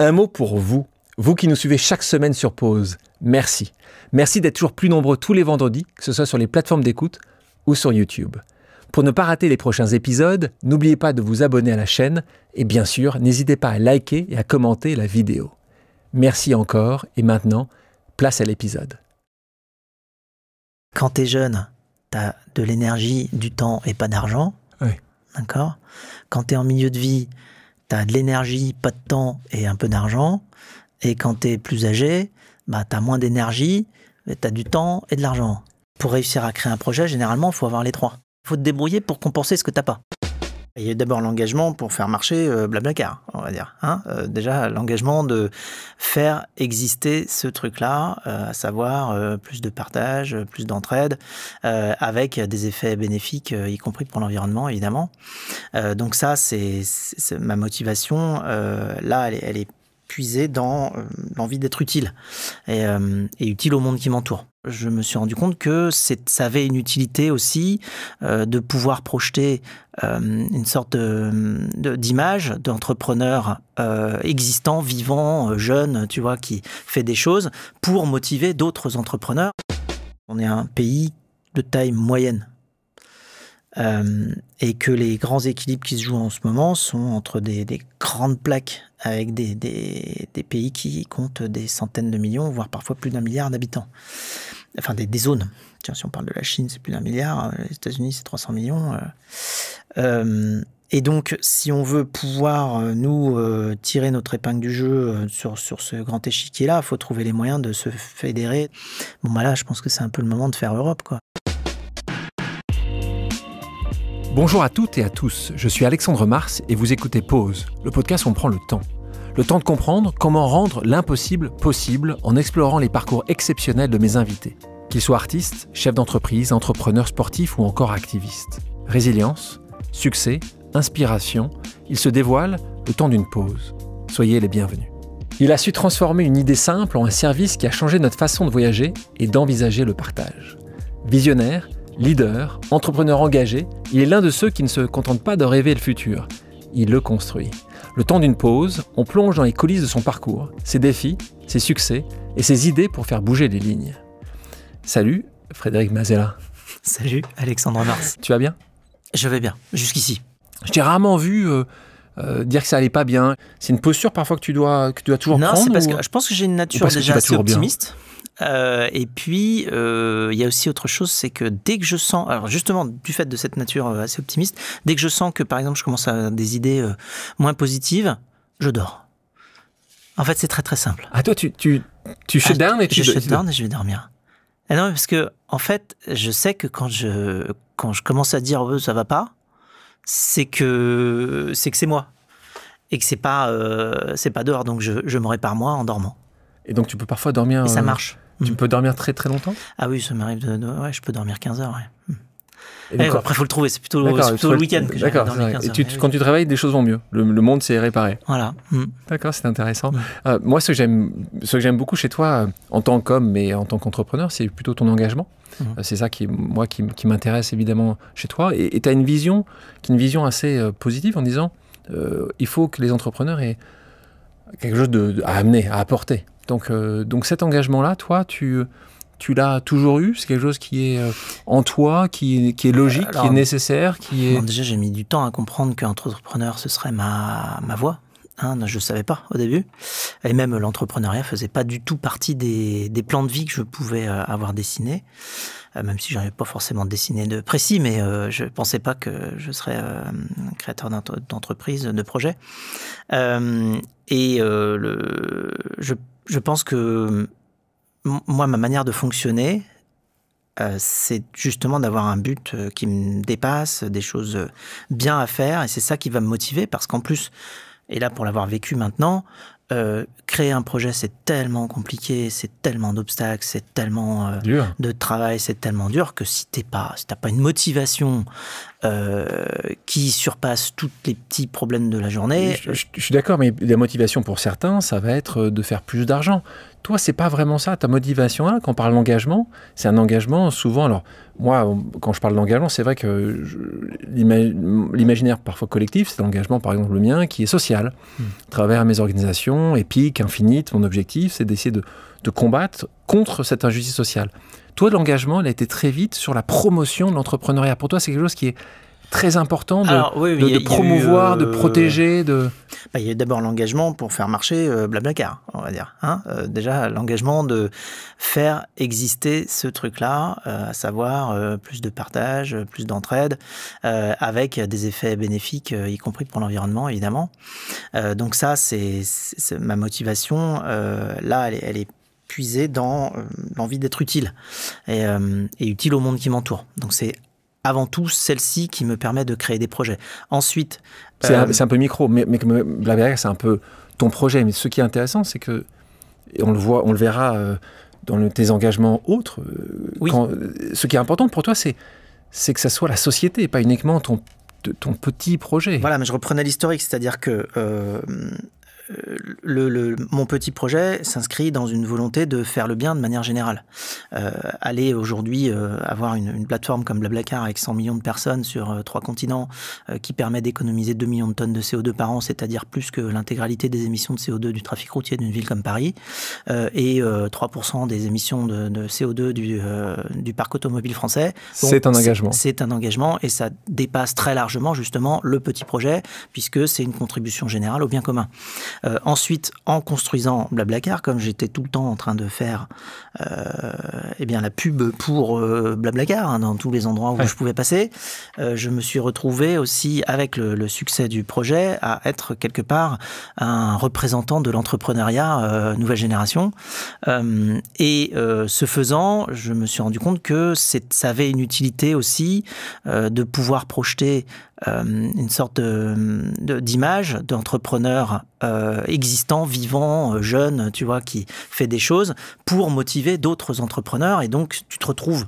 Un mot pour vous, vous qui nous suivez chaque semaine sur Pause. Merci. Merci d'être toujours plus nombreux tous les vendredis, que ce soit sur les plateformes d'écoute ou sur YouTube. Pour ne pas rater les prochains épisodes, n'oubliez pas de vous abonner à la chaîne et bien sûr, n'hésitez pas à liker et à commenter la vidéo. Merci encore et maintenant, place à l'épisode. Quand t'es jeune, t'as de l'énergie, du temps et pas d'argent. Oui. D'accord ? Quand t'es en milieu de vie, t'as de l'énergie, pas de temps et un peu d'argent. Et quand t'es plus âgé, bah t'as moins d'énergie, mais t'as du temps et de l'argent. Pour réussir à créer un projet, généralement, il faut avoir les trois. Il faut te débrouiller pour compenser ce que t'as pas. Il y a d'abord l'engagement pour faire marcher Blablacar, on va dire. Déjà, l'engagement de faire exister ce truc-là, à savoir plus de partage, plus d'entraide, avec des effets bénéfiques, y compris pour l'environnement, évidemment. Donc ça, c'est ma motivation. Là, elle est puisée dans l'envie d'être utile et utile au monde qui m'entoure. Je me suis rendu compte que ça avait une utilité aussi de pouvoir projeter une sorte d'image d'entrepreneur existant, vivant, jeune, tu vois, qui fait des choses pour motiver d'autres entrepreneurs. On est un pays de taille moyenne. Et que les grands équilibres qui se jouent en ce moment sont entre des grandes plaques avec des pays qui comptent des centaines de millions, voire parfois plus d'1 milliard d'habitants. Enfin, des zones. Tiens, si on parle de la Chine, c'est plus d'1 milliard. Les États-Unis, c'est 300 millions. Et donc, si on veut pouvoir, nous, tirer notre épingle du jeu sur ce grand échiquier-là, il faut trouver les moyens de se fédérer. Bon, bah là, je pense que c'est un peu le moment de faire Europe, quoi. Bonjour à toutes et à tous, je suis Alexandre Mars et vous écoutez Pause, le podcast où on prend le temps. Le temps de comprendre comment rendre l'impossible possible en explorant les parcours exceptionnels de mes invités. Qu'ils soient artistes, chefs d'entreprise, entrepreneurs sportifs ou encore activistes. Résilience, succès, inspiration, ils se dévoilent le temps d'une pause. Soyez les bienvenus. Il a su transformer une idée simple en un service qui a changé notre façon de voyager et d'envisager le partage. Visionnaire, leader, entrepreneur engagé, il est l'un de ceux qui ne se contentent pas de rêver le futur. Il le construit. Le temps d'une pause, on plonge dans les coulisses de son parcours, ses défis, ses succès et ses idées pour faire bouger les lignes. Salut, Frédéric Mazella. Salut, Alexandre Mars. Tu vas bien ? Je vais bien, jusqu'ici. Je t'ai rarement vu dire que ça allait pas bien. C'est une posture parfois que tu dois toujours prendre ? Non, c'est parce que je pense que j'ai une nature déjà assez optimiste. Et puis, il y a aussi autre chose, c'est que dès que je sens, alors justement, du fait de cette nature assez optimiste, dès que je sens que, par exemple, je commence à avoir des idées moins positives, je dors. En fait, c'est très très simple. Ah, toi, tu shut down et tu... Je shut down et je vais dormir. Et non, parce que, en fait, je sais que quand je commence à dire ça va pas, c'est que c'est moi. Et que c'est pas dehors, donc je me répare moi en dormant. Et donc, tu peux parfois dormir... Et ça marche. Tu peux dormir très très longtemps ? Ah oui, ça m'arrive ouais, je peux dormir 15 heures, ouais. Et donc, après, il faut le trouver, c'est plutôt le week-end que j'arrive à dormir 15 heures. Et quand tu travailles, des choses vont mieux. Le monde s'est réparé. Voilà. D'accord, c'est intéressant. Moi, ce que j'aime beaucoup chez toi, en tant qu'homme, mais en tant qu'entrepreneur, c'est plutôt ton engagement. C'est ça qui m'intéresse évidemment chez toi. Et tu as une vision assez positive en disant il faut que les entrepreneurs aient quelque chose à amener, à apporter. Donc cet engagement-là, toi, tu l'as toujours eu? C'est quelque chose qui est en toi, qui est logique, qui est nécessaire, Déjà, j'ai mis du temps à comprendre qu'entrepreneur, ce serait ma voie. Je ne savais pas au début. Et même l'entrepreneuriat ne faisait pas du tout partie des plans de vie que je pouvais avoir dessinés. Même si je n'avais pas forcément dessiné de précis, mais je ne pensais pas que je serais créateur d'entreprise, de projet. Je pense que moi, ma manière de fonctionner, c'est justement d'avoir un but qui me dépasse, des choses bien à faire, et c'est ça qui va me motiver, parce qu'en plus, et là pour l'avoir vécu maintenant, créer un projet, c'est tellement compliqué, c'est tellement d'obstacles, c'est tellement de travail, c'est tellement dur que si t'as pas une motivation qui surpasse tous les petits problèmes de la journée... Je suis d'accord, mais la motivation pour certains, ça va être de faire plus d'argent. Toi, c'est pas vraiment ça. Ta motivation, là, quand on parle d'engagement, c'est un engagement souvent... Alors, moi, quand je parle d'engagement, c'est vrai que l'imaginaire parfois collectif, c'est l'engagement, par exemple, le mien, qui est social. À travers mes organisations, mission épique, infinite. Mon objectif, c'est d'essayer de combattre contre cette injustice sociale. Toi, l'engagement, il a été très vite sur la promotion de l'entrepreneuriat. Pour toi, c'est quelque chose qui est très important de promouvoir, de protéger. Il y a eu d'abord l'engagement pour faire marcher Blablacar, on va dire. Déjà, l'engagement de faire exister ce truc-là, à savoir plus de partage, plus d'entraide, avec des effets bénéfiques, y compris pour l'environnement, évidemment. Donc ça, c'est ma motivation. Là, elle est puisée dans l'envie d'être utile et utile au monde qui m'entoure. Donc c'est avant tout celle-ci qui me permet de créer des projets. Ensuite... C'est un peu micro, mais Blablacar, c'est un peu ton projet. Mais ce qui est intéressant, c'est que, et on le verra dans tes engagements autres, oui. Ce qui est important pour toi, c'est que ça soit la société, pas uniquement ton petit projet. Voilà, mais je reprenais l'historique, c'est-à-dire que... mon petit projet s'inscrit dans une volonté de faire le bien de manière générale. Aller aujourd'hui avoir une plateforme comme Blablacar avec 100 millions de personnes sur 3 continents qui permet d'économiser 2 millions de tonnes de CO2 par an, c'est-à-dire plus que l'intégralité des émissions de CO2 du trafic routier d'une ville comme Paris, et 3% des émissions de CO2 du parc automobile français. Donc, c'est un engagement. C'est un engagement et ça dépasse très largement justement le petit projet puisque c'est une contribution générale au bien commun. Ensuite, en construisant Blablacar, comme j'étais tout le temps en train de faire la pub pour Blablacar dans tous les endroits où je pouvais passer, je me suis retrouvé aussi avec le succès du projet à être quelque part un représentant de l'entrepreneuriat nouvelle génération. Ce faisant, je me suis rendu compte que ça avait une utilité aussi de pouvoir projeter une sorte d'image d'entrepreneur existant, vivant, jeune, tu vois, qui fait des choses pour motiver d'autres entrepreneurs. Et donc, tu te retrouves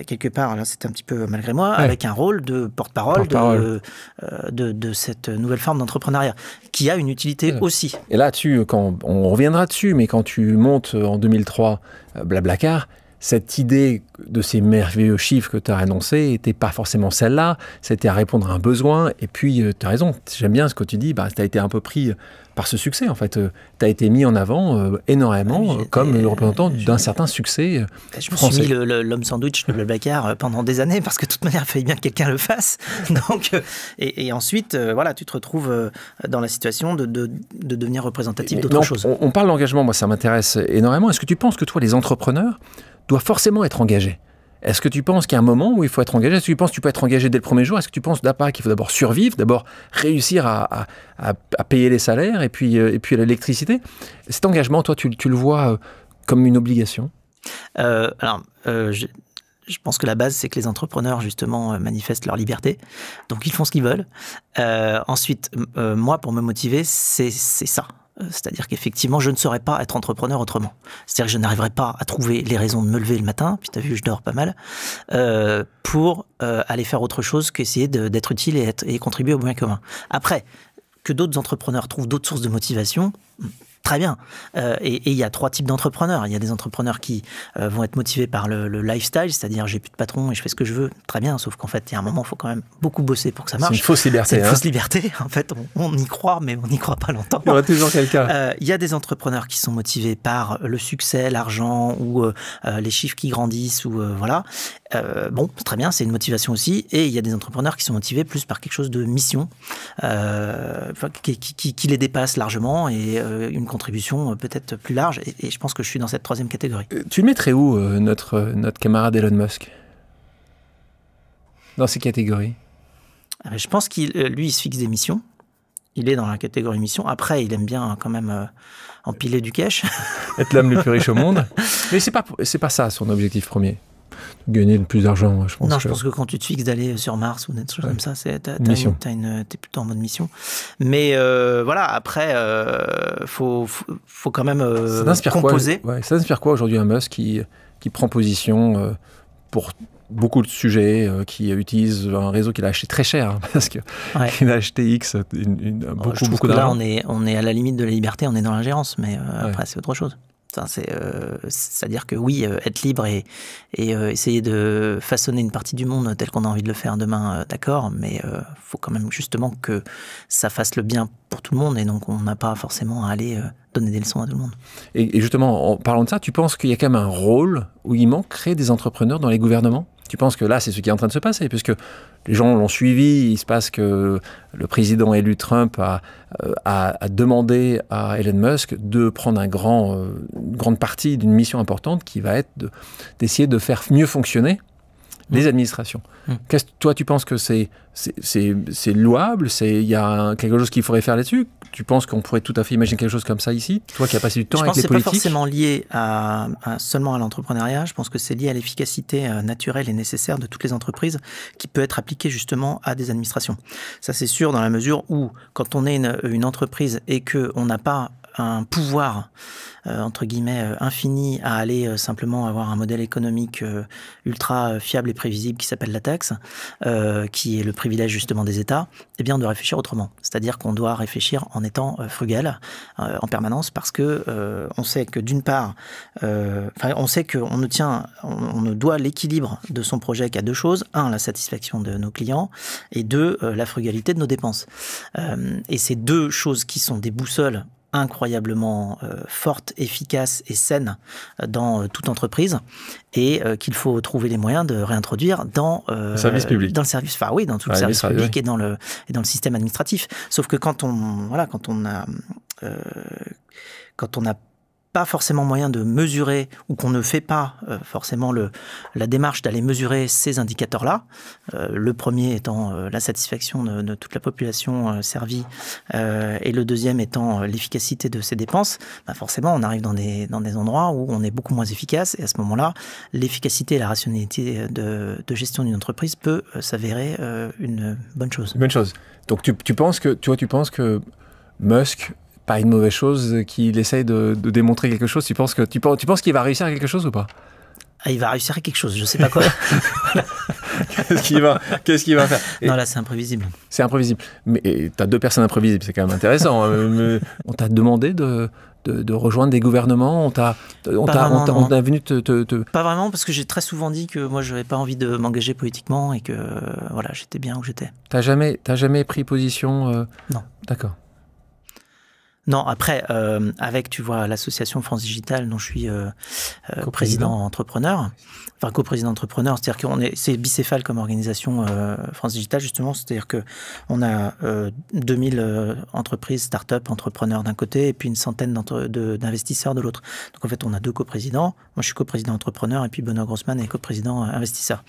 quelque part, là c'est un petit peu malgré moi, avec un rôle de porte-parole de cette nouvelle forme d'entrepreneuriat, qui a une utilité aussi. Et là-dessus, on reviendra dessus, mais quand tu montes en 2003 Blablacar, cette idée de ces merveilleux chiffres que tu as annoncés n'était pas forcément celle-là, c'était à répondre à un besoin, et puis tu as raison, j'aime bien ce que tu dis, tu as été un peu pris par ce succès en fait, tu as été mis en avant énormément comme le représentant d'un certain succès français. Je me suis mis l'homme sandwich de Blablacar pendant des années, parce que de toute manière, il fallait bien que quelqu'un le fasse. Donc, et ensuite, voilà, tu te retrouves dans la situation de devenir représentatif d'autre chose. On parle d'engagement, moi ça m'intéresse énormément. Est-ce que tu penses que toi, les entrepreneurs, doit forcément être engagé? Est-ce que tu penses qu'il y a un moment où il faut être engagé? Est-ce que tu penses que tu peux être engagé dès le premier jour? Est-ce que tu penses qu'il faut d'abord survivre, d'abord réussir à payer les salaires et puis l'électricité? Cet engagement, toi, tu le vois comme une obligation? Je pense que la base, c'est que les entrepreneurs, justement, manifestent leur liberté. Donc, ils font ce qu'ils veulent. Ensuite, moi, pour me motiver, c'est ça. C'est-à-dire qu'effectivement, je ne saurais pas être entrepreneur autrement. C'est-à-dire que je n'arriverais pas à trouver les raisons de me lever le matin, puis tu as vu, je dors pas mal, pour aller faire autre chose qu'essayer d'être utile et contribuer au bien commun. Après, que d'autres entrepreneurs trouvent d'autres sources de motivation, très bien. Et il y a 3 types d'entrepreneurs. Il y a des entrepreneurs qui vont être motivés par le lifestyle, c'est-à-dire j'ai plus de patron et je fais ce que je veux. Très bien, sauf qu'en fait, il y a un moment, il faut quand même beaucoup bosser pour que ça marche. C'est une fausse liberté. C'est une fausse liberté. En fait, on y croit, mais on n'y croit pas longtemps. Il y aura toujours quelqu'un. Il y a des entrepreneurs qui sont motivés par le succès, l'argent ou les chiffres qui grandissent. Ou voilà. Bon, très bien, c'est une motivation aussi. Et il y a des entrepreneurs qui sont motivés plus par quelque chose de mission qui les dépasse largement et une contribution peut-être plus large, et je pense que je suis dans cette 3e catégorie. Tu mettrais où notre camarade Elon Musk dans ces catégories? Je pense qu'il il se fixe des missions. Il est dans la catégorie mission. Après, il aime bien quand même empiler du cash. Être l'homme le plus riche au monde. Mais c'est pas ça son objectif premier. Gagner le plus d'argent, je pense. Non, je pense que quand tu te fixes d'aller sur Mars ou des choses comme ça, t'es plutôt en mode mission. Mais voilà, après, faut quand même composer. Ça inspire quoi aujourd'hui un Musk qui prend position pour beaucoup de sujets, qui utilise un réseau qu'il a acheté très cher, parce qu'il a acheté X, beaucoup d'argent. Là, on est à la limite de la liberté, on est dans l'ingérence, mais après, c'est autre chose. C'est-à-dire que oui, être libre et essayer de façonner une partie du monde tel qu'on a envie de le faire demain, d'accord, mais faut quand même justement que ça fasse le bien pour tout le monde et donc on n'a pas forcément à aller donner des leçons à tout le monde. Et justement, en parlant de ça, tu penses qu'il y a quand même un rôle où il manquerait des entrepreneurs dans les gouvernements ? Tu penses que là, c'est ce qui est en train de se passer, puisque les gens l'ont suivi, il se passe que le président élu Trump a demandé à Elon Musk de prendre une grande partie d'une mission importante qui va être d'essayer de faire mieux fonctionner les administrations. Toi, tu penses que c'est louable, il y a quelque chose qu'il faudrait faire là-dessus? Tu penses qu'on pourrait tout à fait imaginer quelque chose comme ça ici? Toi qui as passé du temps avec les politiques? Je pense que ce n'est pas forcément lié seulement à l'entrepreneuriat. Je pense que c'est lié à l'efficacité naturelle et nécessaire de toutes les entreprises qui peut être appliquée justement à des administrations. Ça, c'est sûr dans la mesure où, quand on est une entreprise et qu'on n'a pas un pouvoir entre guillemets infini à aller simplement avoir un modèle économique ultra fiable et prévisible qui s'appelle la taxe, qui est le privilège justement des États, eh bien on doit réfléchir autrement. C'est-à-dire qu'on doit réfléchir en étant frugal en permanence parce que on sait que d'une part, on sait qu'on ne doit l'équilibre de son projet qu'à deux choses. Un, la satisfaction de nos clients et deux, la frugalité de nos dépenses. Et ces deux choses qui sont des boussoles incroyablement forte, efficace et saine dans toute entreprise et qu'il faut trouver les moyens de réintroduire dans le service public. Dans le service, dans tout le service public et dans le système administratif. Sauf que quand on n'a pas forcément moyen de mesurer ou qu'on ne fait pas forcément la démarche d'aller mesurer ces indicateurs-là, le premier étant la satisfaction de toute la population servie et le deuxième étant l'efficacité de ses dépenses, forcément on arrive dans des endroits où on est beaucoup moins efficace et à ce moment-là, l'efficacité et la rationalité de gestion d'une entreprise peut s'avérer une bonne chose. Une bonne chose. Donc tu penses que Musk, pas une mauvaise chose qu'il essaye de démontrer quelque chose. Tu penses qu'il va réussir à quelque chose ou pas? Il va réussir à quelque chose, je sais pas quoi. Qu'est-ce qu'il va faire? Non, là, c'est imprévisible. C'est imprévisible. Mais tu as deux personnes imprévisibles, c'est quand même intéressant. On t'a demandé de rejoindre des gouvernements? On t'a venu te... Pas vraiment, parce que j'ai très souvent dit que moi, je n'avais pas envie de m'engager politiquement et que j'étais bien où j'étais. T'as jamais pris position Non. D'accord. Non, après, avec, tu vois, l'association France Digital, dont je suis président entrepreneur, enfin coprésident entrepreneur, c'est-à-dire c'est bicéphale comme organisation France Digital, justement, c'est-à-dire qu'on a 2000 entreprises, start-up, entrepreneurs d'un côté, et puis une centaine d'investisseurs de l'autre. Donc en fait, on a deux coprésidents. Moi, je suis coprésident entrepreneur, et puis Benoît Grossman est coprésident investisseur.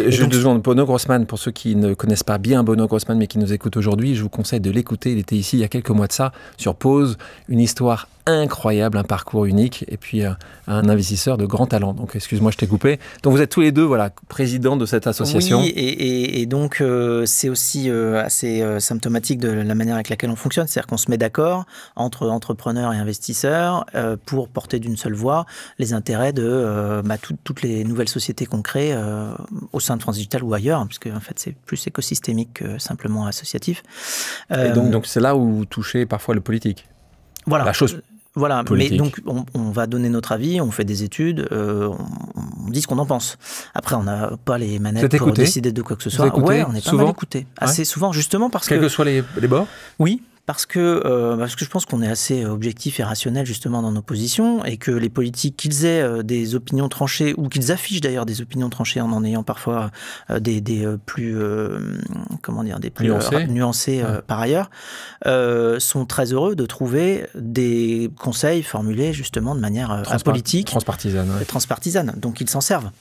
Juste 2 secondes. Benoît Grossman, pour ceux qui ne connaissent pas bien Benoît Grossman, mais qui nous écoutent aujourd'hui, je vous conseille de l'écouter. Il était ici il y a quelques mois de ça, sur Pause. Une histoire incroyable, un parcours unique et puis un investisseur de grand talent. Donc excuse-moi, je t'ai coupé. Donc vous êtes tous les deux présidents de cette association. Oui, et donc c'est aussi assez symptomatique de la manière avec laquelle on fonctionne. C'est-à-dire qu'on se met d'accord entre entrepreneurs et investisseurs pour porter d'une seule voix les intérêts de toutes les nouvelles sociétés qu'on crée au sein de France Digital ou ailleurs, puisque en fait c'est plus écosystémique que simplement associatif. Et donc c'est là où vous touchez parfois le politique. Voilà. La chose politique. Mais donc on va donner notre avis, on fait des études, on dit ce qu'on en pense. Après, on n'a pas les manettes pour décider de quoi que ce soit. Ouais, on est pas mal écouté. Assez souvent, justement parce Quels que soient les bords. Oui. Parce que je pense qu'on est assez objectif et rationnel justement dans nos positions et que les politiques, qu'ils aient des opinions tranchées ou qu'ils affichent d'ailleurs des opinions tranchées en ayant parfois des plus nuancées par ailleurs, sont très heureux de trouver des conseils formulés justement de manière apolitique, transpartisane. Donc ils s'en servent.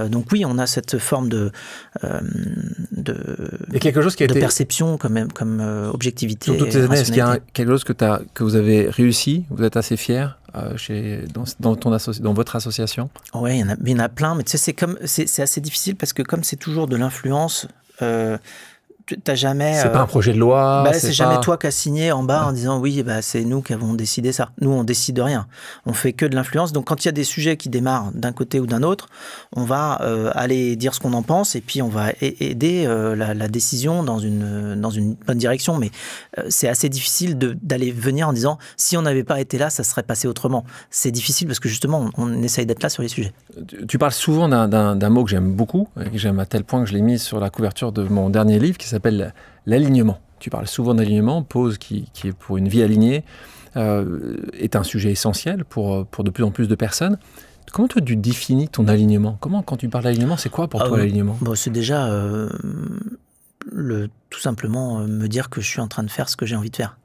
Donc oui, on a cette forme de perception comme objectivité. Sur toutes ces années, est-ce qu'il y a quelque chose que vous avez réussi? Vous êtes assez fier dans votre association? Oui, il y en a plein, mais tu sais, c'est assez difficile parce que comme c'est toujours de l'influence t'as jamais... C'est pas un projet de loi. C'est jamais toi qui as signé en bas en disant oui, c'est nous qui avons décidé ça. Nous, on décide de rien. On fait que de l'influence. Donc, quand il y a des sujets qui démarrent d'un côté ou d'un autre, on va aller dire ce qu'on en pense et puis on va aider la décision dans une bonne direction. Mais c'est assez difficile d'aller venir en disant si on n'avait pas été là, ça serait passé autrement. C'est difficile parce que justement, on essaye d'être là sur les sujets. Tu parles souvent d'un mot que j'aime beaucoup, et que j'aime à tel point que je l'ai mis sur la couverture de mon dernier livre qui s'appelle l'alignement. Tu parles souvent d'alignement. Pose, qui est pour une vie alignée, est un sujet essentiel pour de plus en plus de personnes. Comment toi tu définis ton alignement? Quand tu parles d'alignement, c'est quoi pour toi l'alignement? C'est déjà tout simplement me dire que je suis en train de faire ce que j'ai envie de faire.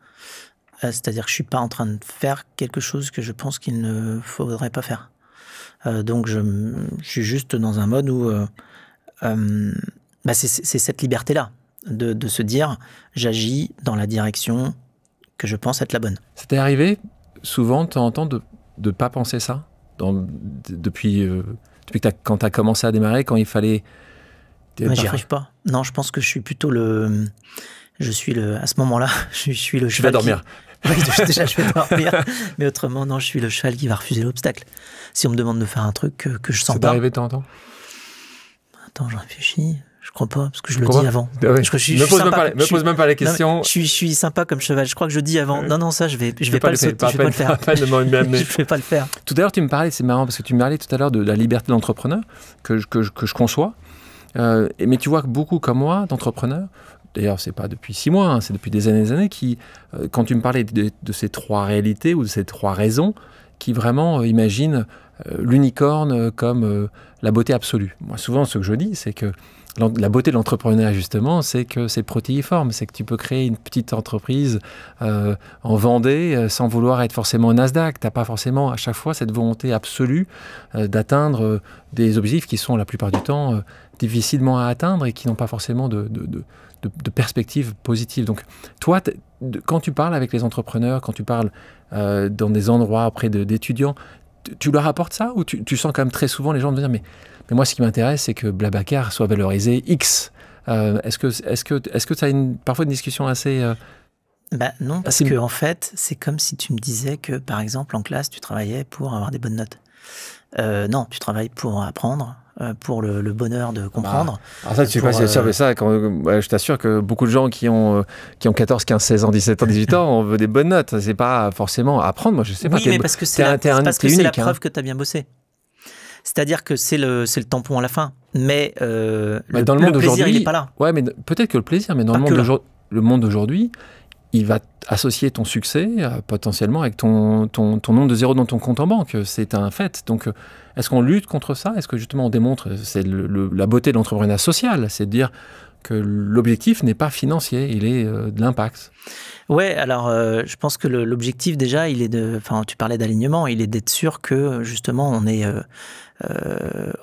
C'est-à-dire que je ne suis pas en train de faire quelque chose que je pense qu'il ne faudrait pas faire. Donc je suis juste dans un mode où c'est cette liberté-là. De se dire, j'agis dans la direction que je pense être la bonne. Ça t'est arrivé souvent de temps en temps de ne pas penser ça depuis quand tu as commencé à démarrer, quand il fallait... Mais j'y arrive pas. Non, je pense que je suis plutôt à ce moment-là, je suis le cheval. Tu vas dormir. Oui, déjà je vais dormir. Mais autrement, non, je suis le cheval qui va refuser l'obstacle. Si on me demande de faire un truc que je sens pas... Ça t'est arrivé de temps en temps? Attends, je réfléchis... Je crois pas, parce que je le dis avant. Ah oui. Me pose même pas la question. Non, je suis sympa comme cheval. Je crois que je dis avant. Non, ça, je vais pas le faire. Je vais pas le faire. Tout à l'heure, tu me parlais, c'est marrant, parce que tu me parlais tout à l'heure de la liberté d'entrepreneur, que je conçois. Mais tu vois que beaucoup comme moi, d'entrepreneurs, d'ailleurs, c'est pas depuis 6 mois, hein, c'est depuis des années, qui, quand tu me parlais de ces 3 réalités ou de ces 3 raisons, qui vraiment imaginent l'unicorne comme la beauté absolue. Moi, souvent, ce que je dis, c'est que la beauté de l'entrepreneuriat, justement, c'est que c'est protéiforme, c'est que tu peux créer une petite entreprise en Vendée sans vouloir être forcément au Nasdaq. Tu n'as pas forcément à chaque fois cette volonté absolue d'atteindre des objectifs qui sont la plupart du temps difficilement à atteindre et qui n'ont pas forcément de perspective positive. Donc toi, quand tu parles avec les entrepreneurs, quand tu parles dans des endroits auprès d'étudiants, tu leur apportes ça ou tu sens quand même très souvent les gens te dire mais moi ce qui m'intéresse c'est que Blablacar soit valorisé X. Est-ce que tu as parfois une discussion assez... non, parce que en fait c'est comme si tu me disais que par exemple en classe tu travaillais pour avoir des bonnes notes. Non, tu travailles pour apprendre, pour le bonheur de comprendre. Alors ça, tu sais pas si c'est sûr, mais ça, je t'assure que beaucoup de gens qui ont 14, 15, 16 ans, 17 ans, 18 ans, on veut des bonnes notes. C'est pas forcément apprendre, moi je sais pas. Oui, mais parce que c'est la preuve que tu as bien bossé. C'est-à-dire que c'est le tampon à la fin. Mais dans le monde plaisir, il n'est pas là. Ouais, mais peut-être que le plaisir, mais dans le monde d'aujourd'hui, il va associer ton succès potentiellement avec ton nombre de zéros dans ton compte en banque. C'est un fait. Donc, est-ce qu'on lutte contre ça? Est-ce que justement on démontre, c'est la beauté de l'entrepreneuriat social, c'est de dire que l'objectif n'est pas financier, il est de l'impact. Ouais, alors je pense que l'objectif déjà, il est tu parlais d'alignement, il est d'être sûr que justement on est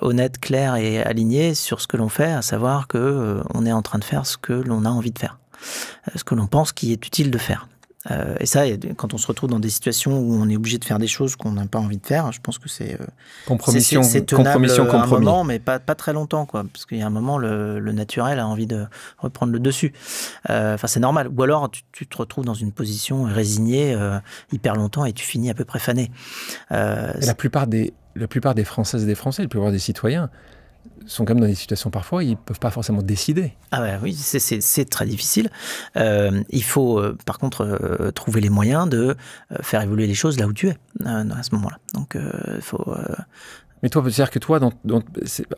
honnête, clair et aligné sur ce que l'on fait, à savoir que on est en train de faire ce que l'on a envie de faire. Ce que l'on pense qui est utile de faire. Et ça, quand on se retrouve dans des situations où on est obligé de faire des choses qu'on n'a pas envie de faire, je pense que c'est tenable à un moment, mais pas très longtemps, quoi, parce qu'il y a un moment, le naturel a envie de reprendre le dessus. C'est normal. Ou alors, tu te retrouves dans une position résignée hyper longtemps et tu finis à peu près fané. La plupart des Françaises et des Français, la plupart des citoyens, sont quand même dans des situations parfois, ils ne peuvent pas forcément décider. Ah ouais, oui, c'est très difficile. Il faut par contre trouver les moyens de faire évoluer les choses là où tu es à ce moment-là. Donc il faut... Mais toi, c'est-à-dire que toi,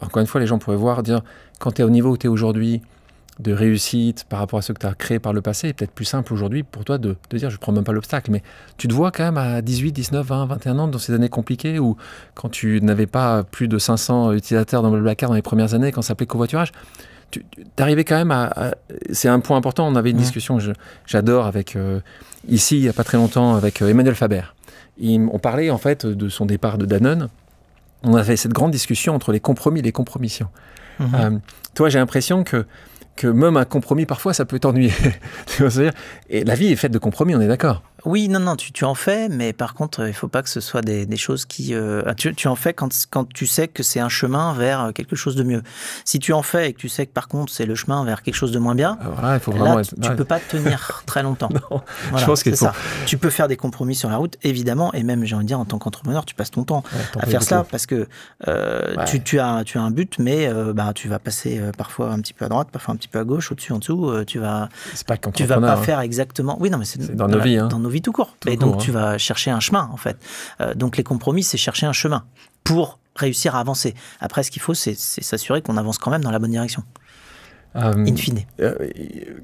encore une fois, les gens pourraient voir, dire, quand tu es au niveau où tu es aujourd'hui, de réussite par rapport à ce que tu as créé par le passé, c'est peut-être plus simple aujourd'hui pour toi de dire je ne prends même pas l'obstacle, mais tu te vois quand même à 18, 19, 20, 21 ans dans ces années compliquées où quand tu n'avais pas plus de 500 utilisateurs dans Blablacar dans les premières années, quand ça s'appelait covoiturage, tu arrivais quand même c'est un point important, on avait une discussion que j'adore avec, ici il n'y a pas très longtemps, avec Emmanuel Faber. On parlait en fait de son départ de Danone, on avait cette grande discussion entre les compromis et les compromissions. Toi, j'ai l'impression que même un compromis, parfois, ça peut t'ennuyer. Et la vie est faite de compromis, on est d'accord. Oui, non, tu en fais, mais par contre, il ne faut pas que ce soit des choses qui... tu en fais quand tu sais que c'est un chemin vers quelque chose de mieux. Si tu en fais et que tu sais que par contre, c'est le chemin vers quelque chose de moins bien, voilà, il faut vraiment là, tu ne peux pas tenir très longtemps. Non, voilà, je pense qu'il faut... ça. Tu peux faire des compromis sur la route, évidemment, et même, j'ai envie de dire, en tant qu'entrepreneur, tu passes ton temps à faire ça parce que tu as un but, mais tu vas passer parfois un petit peu à droite, parfois un petit peu à gauche, au-dessus, en dessous. Tu vas pas faire exactement... Oui, non, mais c'est dans nos vies. Dans nos vies tout court. Et donc, tu vas chercher un chemin, en fait. Donc, les compromis, c'est chercher un chemin pour réussir à avancer. Après, ce qu'il faut, c'est s'assurer qu'on avance quand même dans la bonne direction. In fine.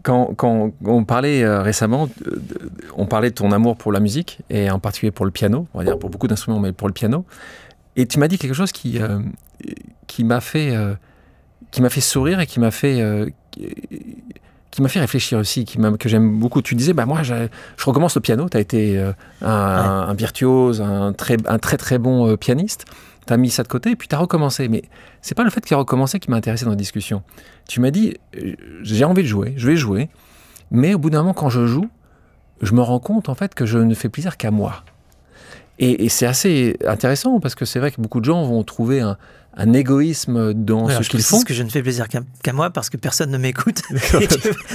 Quand on parlait récemment, on parlait de ton amour pour la musique, et en particulier pour le piano, on va dire pour beaucoup d'instruments, mais pour le piano. Et tu m'as dit quelque chose qui m'a fait sourire et qui m'a fait réfléchir aussi, que j'aime beaucoup. Tu disais, moi, je recommence le piano. Tu as été un virtuose, un très très bon pianiste. Tu as mis ça de côté et puis tu as recommencé. Mais c'est pas le fait qu'il a recommencé qui m'a intéressé dans la discussion. Tu m'as dit, j'ai envie de jouer, je vais jouer, mais au bout d'un moment, quand je joue, je me rends compte en fait que je ne fais plaisir qu'à moi. Et c'est assez intéressant parce que c'est vrai que beaucoup de gens vont trouver un égoïsme dans ce qu'ils font. Parce que je ne fais plaisir qu'à moi parce que personne ne m'écoute.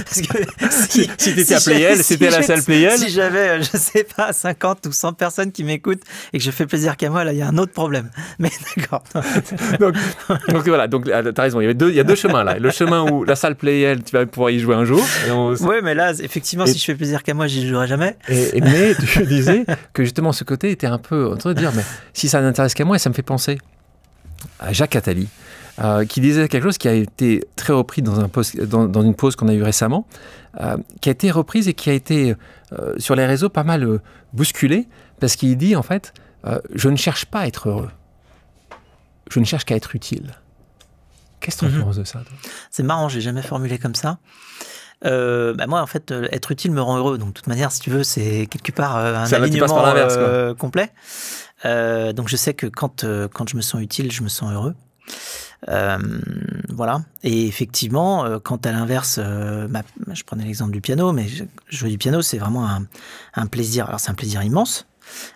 Si tu étais à Playel, c'était à la salle Playel. Si j'avais, je sais pas, 50 ou 100 personnes qui m'écoutent et que je fais plaisir qu'à moi, là, il y a un autre problème. Mais d'accord. donc voilà, t'as raison, il y a deux chemins là. Le chemin où la salle Playel, tu vas pouvoir y jouer un jour. Oui, mais là, effectivement, si je fais plaisir qu'à moi, j'y jouerai jamais. Mais tu disais que justement ce côté était un peu en train de dire, mais si ça n'intéresse qu'à moi, et ça me fait penser à Jacques Attali, qui disait quelque chose qui a été très repris dans une pause qu'on a eue récemment, qui a été reprise et qui a été sur les réseaux pas mal bousculée, parce qu'il dit en fait, je ne cherche pas à être heureux, je ne cherche qu'à être utile. Qu'est-ce que tu penses de ça, toi ? C'est marrant, j'ai jamais formulé comme ça. Moi, en fait, être utile me rend heureux. Donc, de toute manière, si tu veux, c'est quelque part un alignement complet. Donc, je sais que quand je me sens utile, je me sens heureux. Voilà. Et effectivement, quand à l'inverse, je prenais l'exemple du piano, mais jouer du piano, c'est vraiment un plaisir. Alors, c'est un plaisir immense.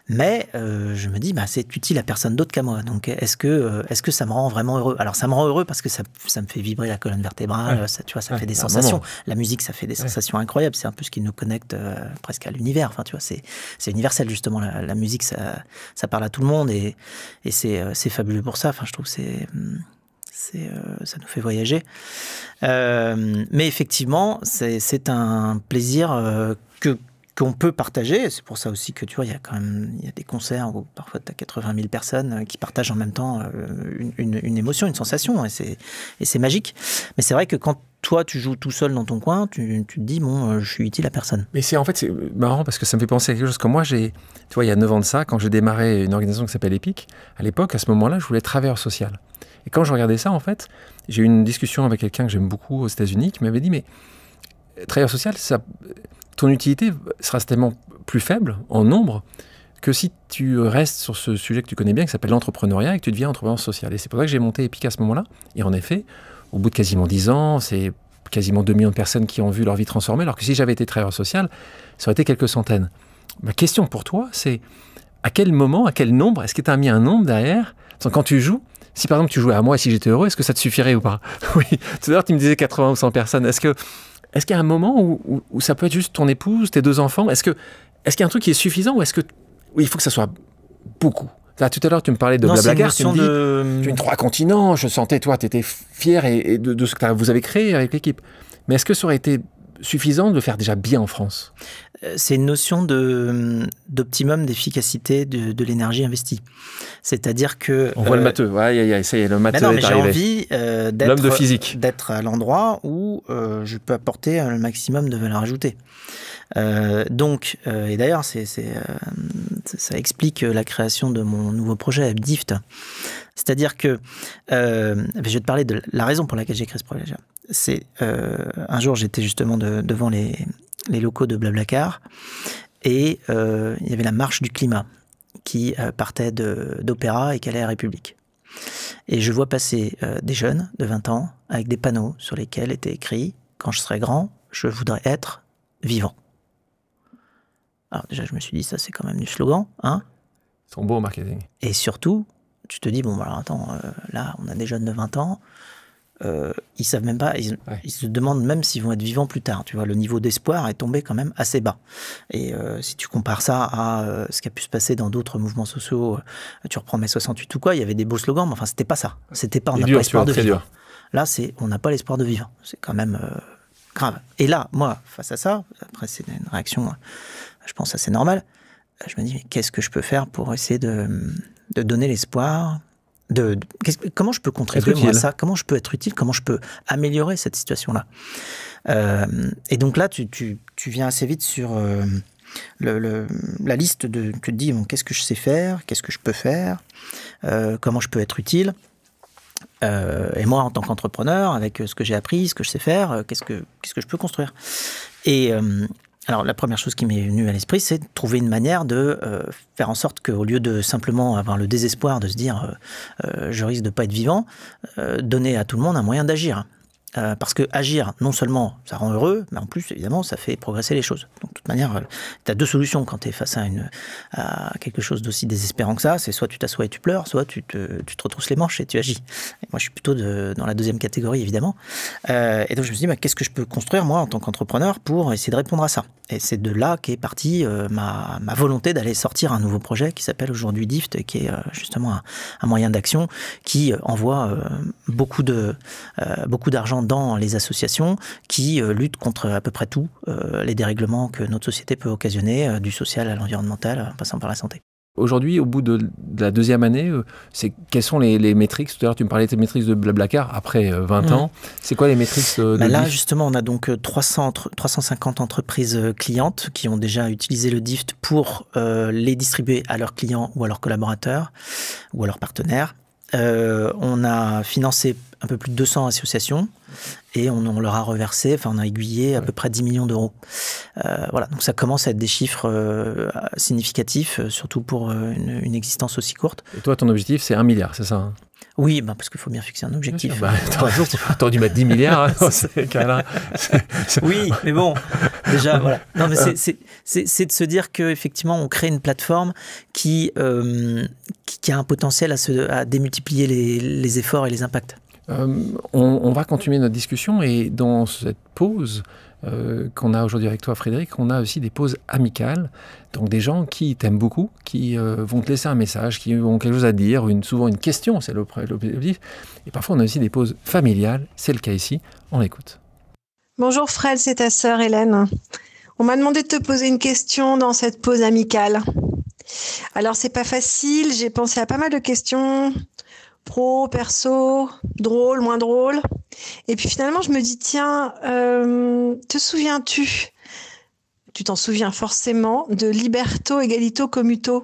Mais je me dis, c'est utile à personne d'autre qu'à moi. Donc, est-ce que ça me rend vraiment heureux ? Alors, ça me rend heureux parce que ça me fait vibrer la colonne vertébrale. Ouais. Ça fait des sensations. La musique, ça fait des sensations incroyables. C'est un peu ce qui nous connecte presque à l'univers. Enfin, tu vois, c'est universel justement. La musique, ça parle à tout le monde et c'est fabuleux pour ça. Enfin, je trouve que ça nous fait voyager. Mais effectivement, c'est un plaisir qu'on peut partager. C'est pour ça aussi que, tu vois, il y a des concerts où parfois tu as 80 000 personnes qui partagent en même temps une émotion, une sensation, et c'est magique. Mais c'est vrai que quand toi, tu joues tout seul dans ton coin, tu te dis, je suis utile à personne. Mais c'est marrant parce que ça me fait penser à quelque chose que moi, tu vois, il y a 9 ans de ça, quand j'ai démarré une organisation qui s'appelle EPIC, à l'époque, à ce moment-là, je voulais être travailleur social. Et quand je regardais ça, en fait, j'ai eu une discussion avec quelqu'un que j'aime beaucoup aux États-Unis qui m'avait dit, mais travailleur social, ton utilité sera certainement plus faible en nombre que si tu restes sur ce sujet que tu connais bien, qui s'appelle l'entrepreneuriat, et que tu deviens entrepreneur social. Et c'est pour ça que j'ai monté EPIC à ce moment-là. Et en effet, au bout de quasiment 10 ans, c'est quasiment 2 millions de personnes qui ont vu leur vie transformée, alors que si j'avais été travailleur social, ça aurait été quelques centaines. Ma question pour toi, c'est à quel moment, à quel nombre, est-ce que tu as mis un nombre derrière ? Quand tu joues, si par exemple tu jouais à moi et si j'étais heureux, est-ce que ça te suffirait ou pas ? Oui, tout à l'heure tu me disais 80 ou 100 personnes. Est-ce qu'il y a un moment où ça peut être juste ton épouse, tes 2 enfants ? Est-ce qu'il y a un truc qui est suffisant ou est-ce que il faut que ça soit beaucoup ? Là, tout à l'heure, tu me parlais de Blablacar, tu me dis, tu es 3 continents, je sentais, toi, tu étais fier de ce que vous avez créé avec l'équipe. Mais est-ce que ça aurait été suffisant de le faire déjà bien en France ? C'est une notion d'optimum d'efficacité de l'énergie investie. C'est-à-dire que... On voit le matheux, ça y est, le matheux est arrivé. J'ai envie l'homme de physique. D'être à l'endroit où je peux apporter le maximum de valeur ajoutée. Et d'ailleurs, ça explique la création de mon nouveau projet, Abdift. C'est-à-dire que, je vais te parler de la raison pour laquelle j'ai créé ce projet. C'est un jour, j'étais justement devant les locaux de Blablacar et il y avait la marche du climat qui partait d'Opéra et qui allait à République. Et je vois passer des jeunes de 20 ans avec des panneaux sur lesquels était écrit « Quand je serai grand, je voudrais être vivant ». Alors déjà, je me suis dit, ça c'est quand même du slogan, hein. Ils sont beaux au marketing. Et surtout, tu te dis, bon, alors attends, là, on a des jeunes de 20 ans, ils savent même pas, ils se demandent même s'ils vont être vivants plus tard. Tu vois, le niveau d'espoir est tombé quand même assez bas. Et si tu compares ça à ce qui a pu se passer dans d'autres mouvements sociaux, tu reprends mai 68 ou quoi, il y avait des beaux slogans, mais enfin, c'était pas ça. C'était pas, on n'a pas l'espoir de vivre. Là, c'est, on n'a pas l'espoir de vivre. C'est quand même grave. Et là, moi, face à ça, après, c'est une réaction, je pense, assez normale. Je me dis, mais qu'est-ce que je peux faire pour essayer de donner l'espoir ? Comment je peux contribuer moi, à ça? Comment je peux être utile? Comment je peux améliorer cette situation-là? Et donc là, tu viens assez vite sur la liste de... Tu te dis, bon, qu'est-ce que je sais faire? Qu'est-ce que je peux faire? Comment je peux être utile? Et moi, en tant qu'entrepreneur, avec ce que j'ai appris, ce que je sais faire, qu'est-ce que je peux construire? Et alors, la première chose qui m'est venue à l'esprit, c'est de trouver une manière de faire en sorte qu'au lieu de simplement avoir le désespoir de se dire je risque de pas être vivant, donner à tout le monde un moyen d'agir. Parce que agir, non seulement ça rend heureux, mais en plus, évidemment, ça fait progresser les choses. Donc, de toute manière, tu as deux solutions quand tu es face à quelque chose d'aussi désespérant que ça. C'est soit tu t'assois et tu pleures, soit tu te retrousses les manches et tu agis. Et moi, je suis plutôt dans la deuxième catégorie, évidemment. Et donc, je me suis dit, qu'est-ce que je peux construire, moi, en tant qu'entrepreneur, pour essayer de répondre à ça? Et c'est de là qu'est partie ma volonté d'aller sortir un nouveau projet qui s'appelle aujourd'hui Dift, qui est justement un moyen d'action qui envoie beaucoup d'argent dans les associations qui luttent contre à peu près tout, les dérèglements que notre société peut occasionner, du social à l'environnemental, en passant par la santé. Aujourd'hui, au bout de la deuxième année, quelles sont les métriques? Tout à l'heure, tu me parlais des métriques de Blablacar après 20 ans. C'est quoi les métriques de là, Dift? justement, on a donc 350 entreprises clientes qui ont déjà utilisé le Dift pour les distribuer à leurs clients ou à leurs collaborateurs ou à leurs partenaires. On a financé un peu plus de 200 associations et on leur a reversé, enfin on a aiguillé à peu près 10 millions d'euros. Voilà, donc ça commence à être des chiffres significatifs, surtout pour une existence aussi courte. Et toi, ton objectif, c'est 1 milliard, c'est ça, hein? Oui, parce qu'il faut bien fixer un objectif. T'aurais dû mettre 10 milliards. Oui, mais bon, déjà, voilà. Non, mais c'est de se dire qu'effectivement, on crée une plateforme qui a un potentiel à démultiplier les efforts et les impacts. On va continuer notre discussion et dans cette pause qu'on a aujourd'hui avec toi, Frédéric, on a aussi des pauses amicales. Donc des gens qui t'aiment beaucoup, qui vont te laisser un message, qui ont quelque chose à dire, souvent une question, c'est l'objectif. Et parfois on a aussi des pauses familiales, c'est le cas ici, on l'écoute. Bonjour Fred, c'est ta sœur Hélène. On m'a demandé de te poser une question dans cette pause amicale. Alors c'est pas facile, j'ai pensé à pas mal de questions, pro, perso, drôle, moins drôle. Et puis finalement je me dis tiens, te souviens-tu? Tu t'en souviens forcément de Liberto Egalito Commuto.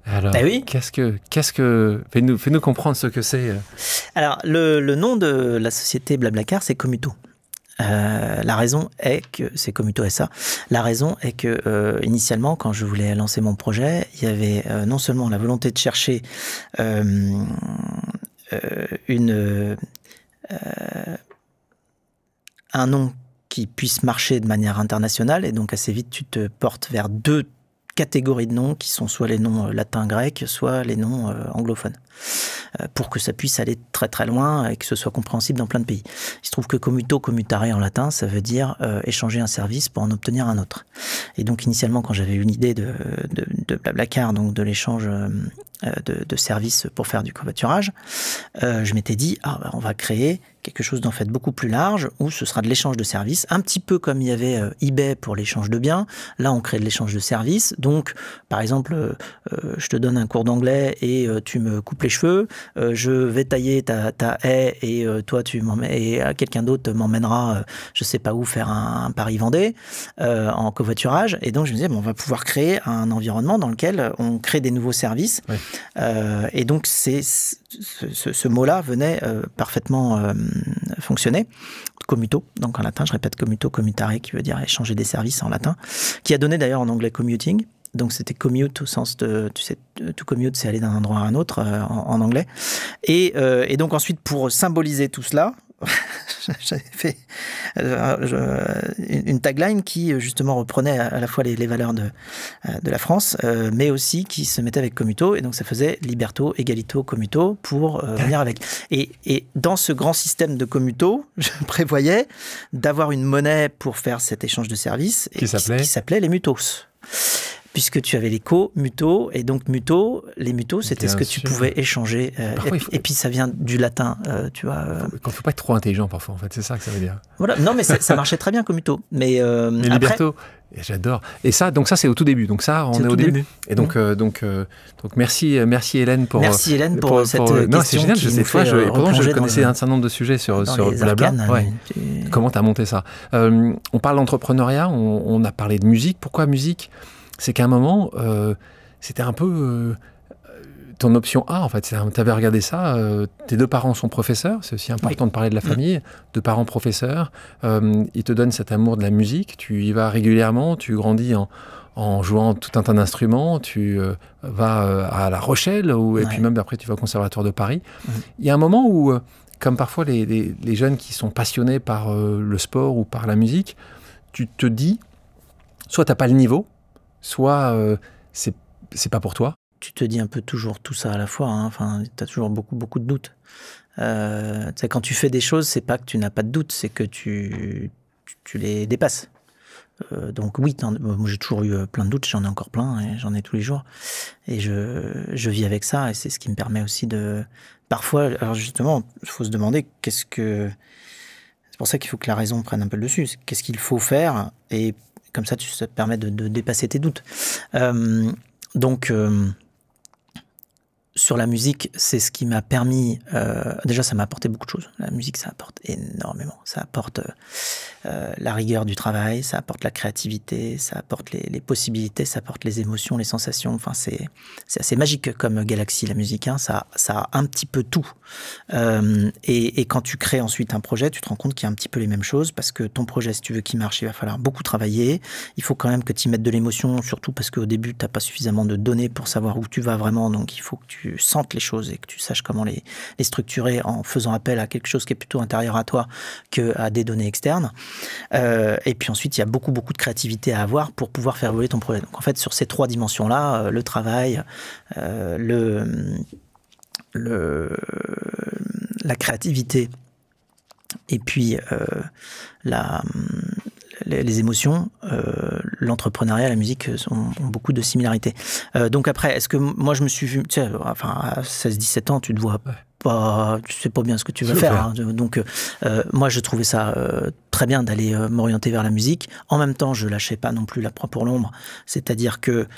Alors, oui. Fais-nous comprendre ce que c'est. Alors, le nom de la société Blablacar, c'est Commuto. La raison est que c'est Commuto SA. La raison est que initialement, quand je voulais lancer mon projet, il y avait non seulement la volonté de chercher un nom qui puisse marcher de manière internationale, et donc assez vite tu te portes vers deux catégories de noms qui sont soit les noms latins grecs, soit les noms anglophones, pour que ça puisse aller très très loin et que ce soit compréhensible dans plein de pays. Il se trouve que commuto, commutare en latin, ça veut dire échanger un service pour en obtenir un autre. Et donc initialement, quand j'avais eu l'idée de Blablacar, donc de l'échange de services pour faire du covoiturage, je m'étais dit, on va créer quelque chose d'en fait beaucoup plus large, où ce sera de l'échange de services, un petit peu comme il y avait eBay pour l'échange de biens. Là, on crée de l'échange de services. Donc, par exemple, je te donne un cours d'anglais et tu me coupes les cheveux. Je vais tailler ta haie et toi, et quelqu'un d'autre m'emmènera, je sais pas où, faire un Paris-Vendée en covoiturage. Et donc, je me disais, on va pouvoir créer un environnement dans lequel on crée des nouveaux services. Oui. Et donc, ce mot-là venait parfaitement fonctionner. Commuto, donc en latin, je répète commuto, commutare, qui veut dire échanger des services en latin, qui a donné d'ailleurs en anglais commuting. Donc c'était commute au sens de, tu sais, to commute, c'est aller d'un endroit à un autre en anglais. Et donc ensuite, pour symboliser tout cela, j'avais fait une tagline qui justement reprenait à la fois les valeurs de la France, mais aussi qui se mettait avec Commuto, et donc ça faisait Liberto, Egalito, Commuto pour venir avec. Et dans ce grand système de Commuto, je prévoyais d'avoir une monnaie pour faire cet échange de services qui s'appelait les mutos. Puisque tu avais les co-mutos, et donc muto, les mutos, c'était ce que tu pouvais échanger. Et puis ça vient du latin, tu vois. Il ne faut pas être trop intelligent parfois, en fait, c'est ça que ça veut dire. Voilà, non, mais ça marchait très bien commuto. Mais Liberto, j'adore. Et ça, donc ça, c'est au tout début. Donc ça, on est au début. Et donc merci Hélène pour cette question. Non, c'est génial. Pourtant, je connaissais un certain nombre de sujets sur Blabla. Comment tu as monté ça? On parle d'entrepreneuriat, on a parlé de musique. Pourquoi musique? C'est qu'à un moment, c'était un peu ton option A, en fait. Tu avais regardé ça, tes deux parents sont professeurs, c'est aussi important de parler de la famille, deux parents professeurs, ils te donnent cet amour de la musique, tu y vas régulièrement, tu grandis en jouant tout un tas d'instruments, tu vas à La Rochelle, et puis même après tu vas au Conservatoire de Paris. Il y a un moment où, comme parfois les jeunes qui sont passionnés par le sport ou par la musique, tu te dis, soit tu n'as pas le niveau, soit c'est pas pour toi. Tu te dis un peu toujours tout ça à la fois, hein. Enfin, tu as toujours beaucoup de doutes. Quand tu fais des choses, c'est pas que tu n'as pas de doutes, c'est que tu les dépasses. Donc oui, moi j'ai toujours eu plein de doutes, j'en ai encore plein, et j'en ai tous les jours. Et je vis avec ça, et c'est ce qui me permet aussi de... Parfois, alors justement, il faut se demander c'est pour ça qu'il faut que la raison prenne un peu le dessus. Qu'est-ce qu'il faut faire, et comme ça, ça te permet de dépasser tes doutes. Donc, sur la musique, c'est ce qui m'a permis... déjà, ça m'a apporté beaucoup de choses. La musique, ça apporte énormément. Ça apporte la rigueur du travail, ça apporte la créativité, ça apporte les possibilités, ça apporte les émotions, les sensations. Enfin, c'est assez magique comme galaxie, la musique. Hein. Ça a un petit peu tout. Et quand tu crées ensuite un projet, tu te rends compte qu'il y a un petit peu les mêmes choses, parce que ton projet, si tu veux qu'il marche, il va falloir beaucoup travailler. Il faut quand même que tu y mettes de l'émotion, surtout parce qu'au début, tu n'as pas suffisamment de données pour savoir où tu vas vraiment. Donc, il faut que tu sentes les choses et que tu saches comment les structurer en faisant appel à quelque chose qui est plutôt intérieur à toi qu'à des données externes. Et puis ensuite, il y a beaucoup de créativité à avoir pour pouvoir faire évoluer ton projet. Donc, en fait, sur ces trois dimensions-là, le travail, la créativité et puis les émotions, l'entrepreneuriat, la musique ont beaucoup de similarités. Donc après, est-ce que moi je me suis vu, tu sais, enfin à 16-17 ans, tu te vois pas, tu sais pas bien ce que tu vas faire. Hein. Donc moi je trouvais ça très bien d'aller m'orienter vers la musique. En même temps, je lâchais pas non plus la proie pour l'ombre. C'est-à-dire que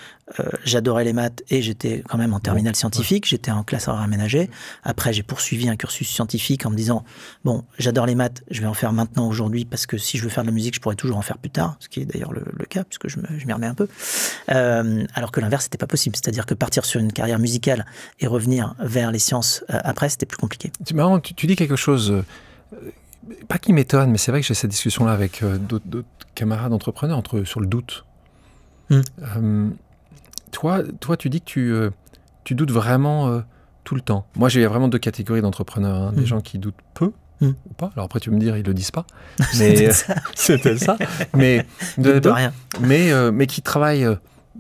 j'adorais les maths et j'étais quand même en terminale scientifique. J'étais en classe horaire aménagée. Après, j'ai poursuivi un cursus scientifique en me disant bon, j'adore les maths, je vais en faire maintenant aujourd'hui parce que si je veux faire de la musique, je pourrais toujours en faire plus tard, ce qui est d'ailleurs le cas puisque je m'y remets un peu. Alors que l'inverse, c'était pas possible. C'est-à-dire que partir sur une carrière musicale et revenir vers les sciences après, c'était plus compliqué. C'est marrant, tu dis quelque chose. Pas qui m'étonne, mais c'est vrai que j'ai cette discussion-là avec d'autres camarades entrepreneurs sur le doute. Toi, tu dis que tu doutes vraiment tout le temps. Moi, j'ai vraiment deux catégories d'entrepreneurs. Hein. Des gens qui doutent peu ou pas. Alors après, tu me diras, ils le disent pas. Mais c'était ça. Mais de rien. Mais qui travaillent.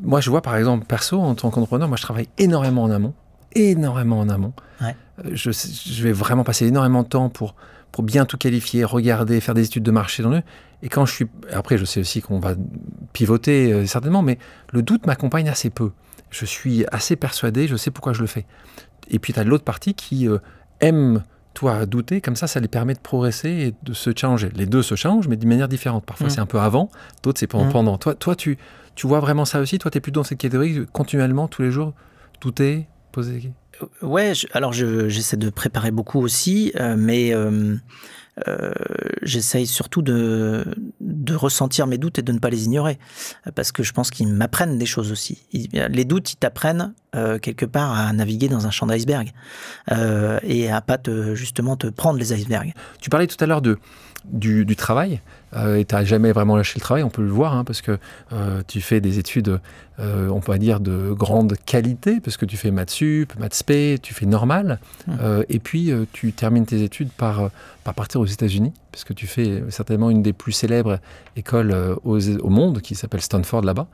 Moi, je vois par exemple perso en tant qu'entrepreneur, moi, je travaille énormément en amont. Ouais. Je vais vraiment passer énormément de temps pour bien tout qualifier, regarder, faire des études de marché dans le... Et quand je suis... Après, je sais aussi qu'on va pivoter certainement, mais le doute m'accompagne assez peu. Je suis assez persuadé, je sais pourquoi je le fais. Et puis, tu as l'autre partie qui aime, toi, douter. Comme ça les permet de progresser et de se changer. Les deux se changent, mais d'une manière différente. Parfois, c'est un peu avant, d'autres, c'est pendant. Toi, tu vois vraiment ça aussi? Toi, tu es plutôt dans cette catégorie, continuellement, tous les jours, douter, poser des questions? Ouais, alors j'essaie de préparer beaucoup aussi, mais j'essaye surtout de ressentir mes doutes et de ne pas les ignorer, parce que je pense qu'ils m'apprennent des choses aussi. Les doutes, ils t'apprennent quelque part à naviguer dans un champ d'iceberg et à pas justement te prendre les icebergs. Tu parlais tout à l'heure du travail. et tu n'as jamais vraiment lâché le travail, on peut le voir, hein, parce que tu fais des études, on peut dire, de grande qualité, parce que tu fais maths sup, maths spé, tu fais normal, et puis tu termines tes études par partir aux États-Unis, parce que tu fais certainement une des plus célèbres écoles au monde, qui s'appelle Stanford là-bas.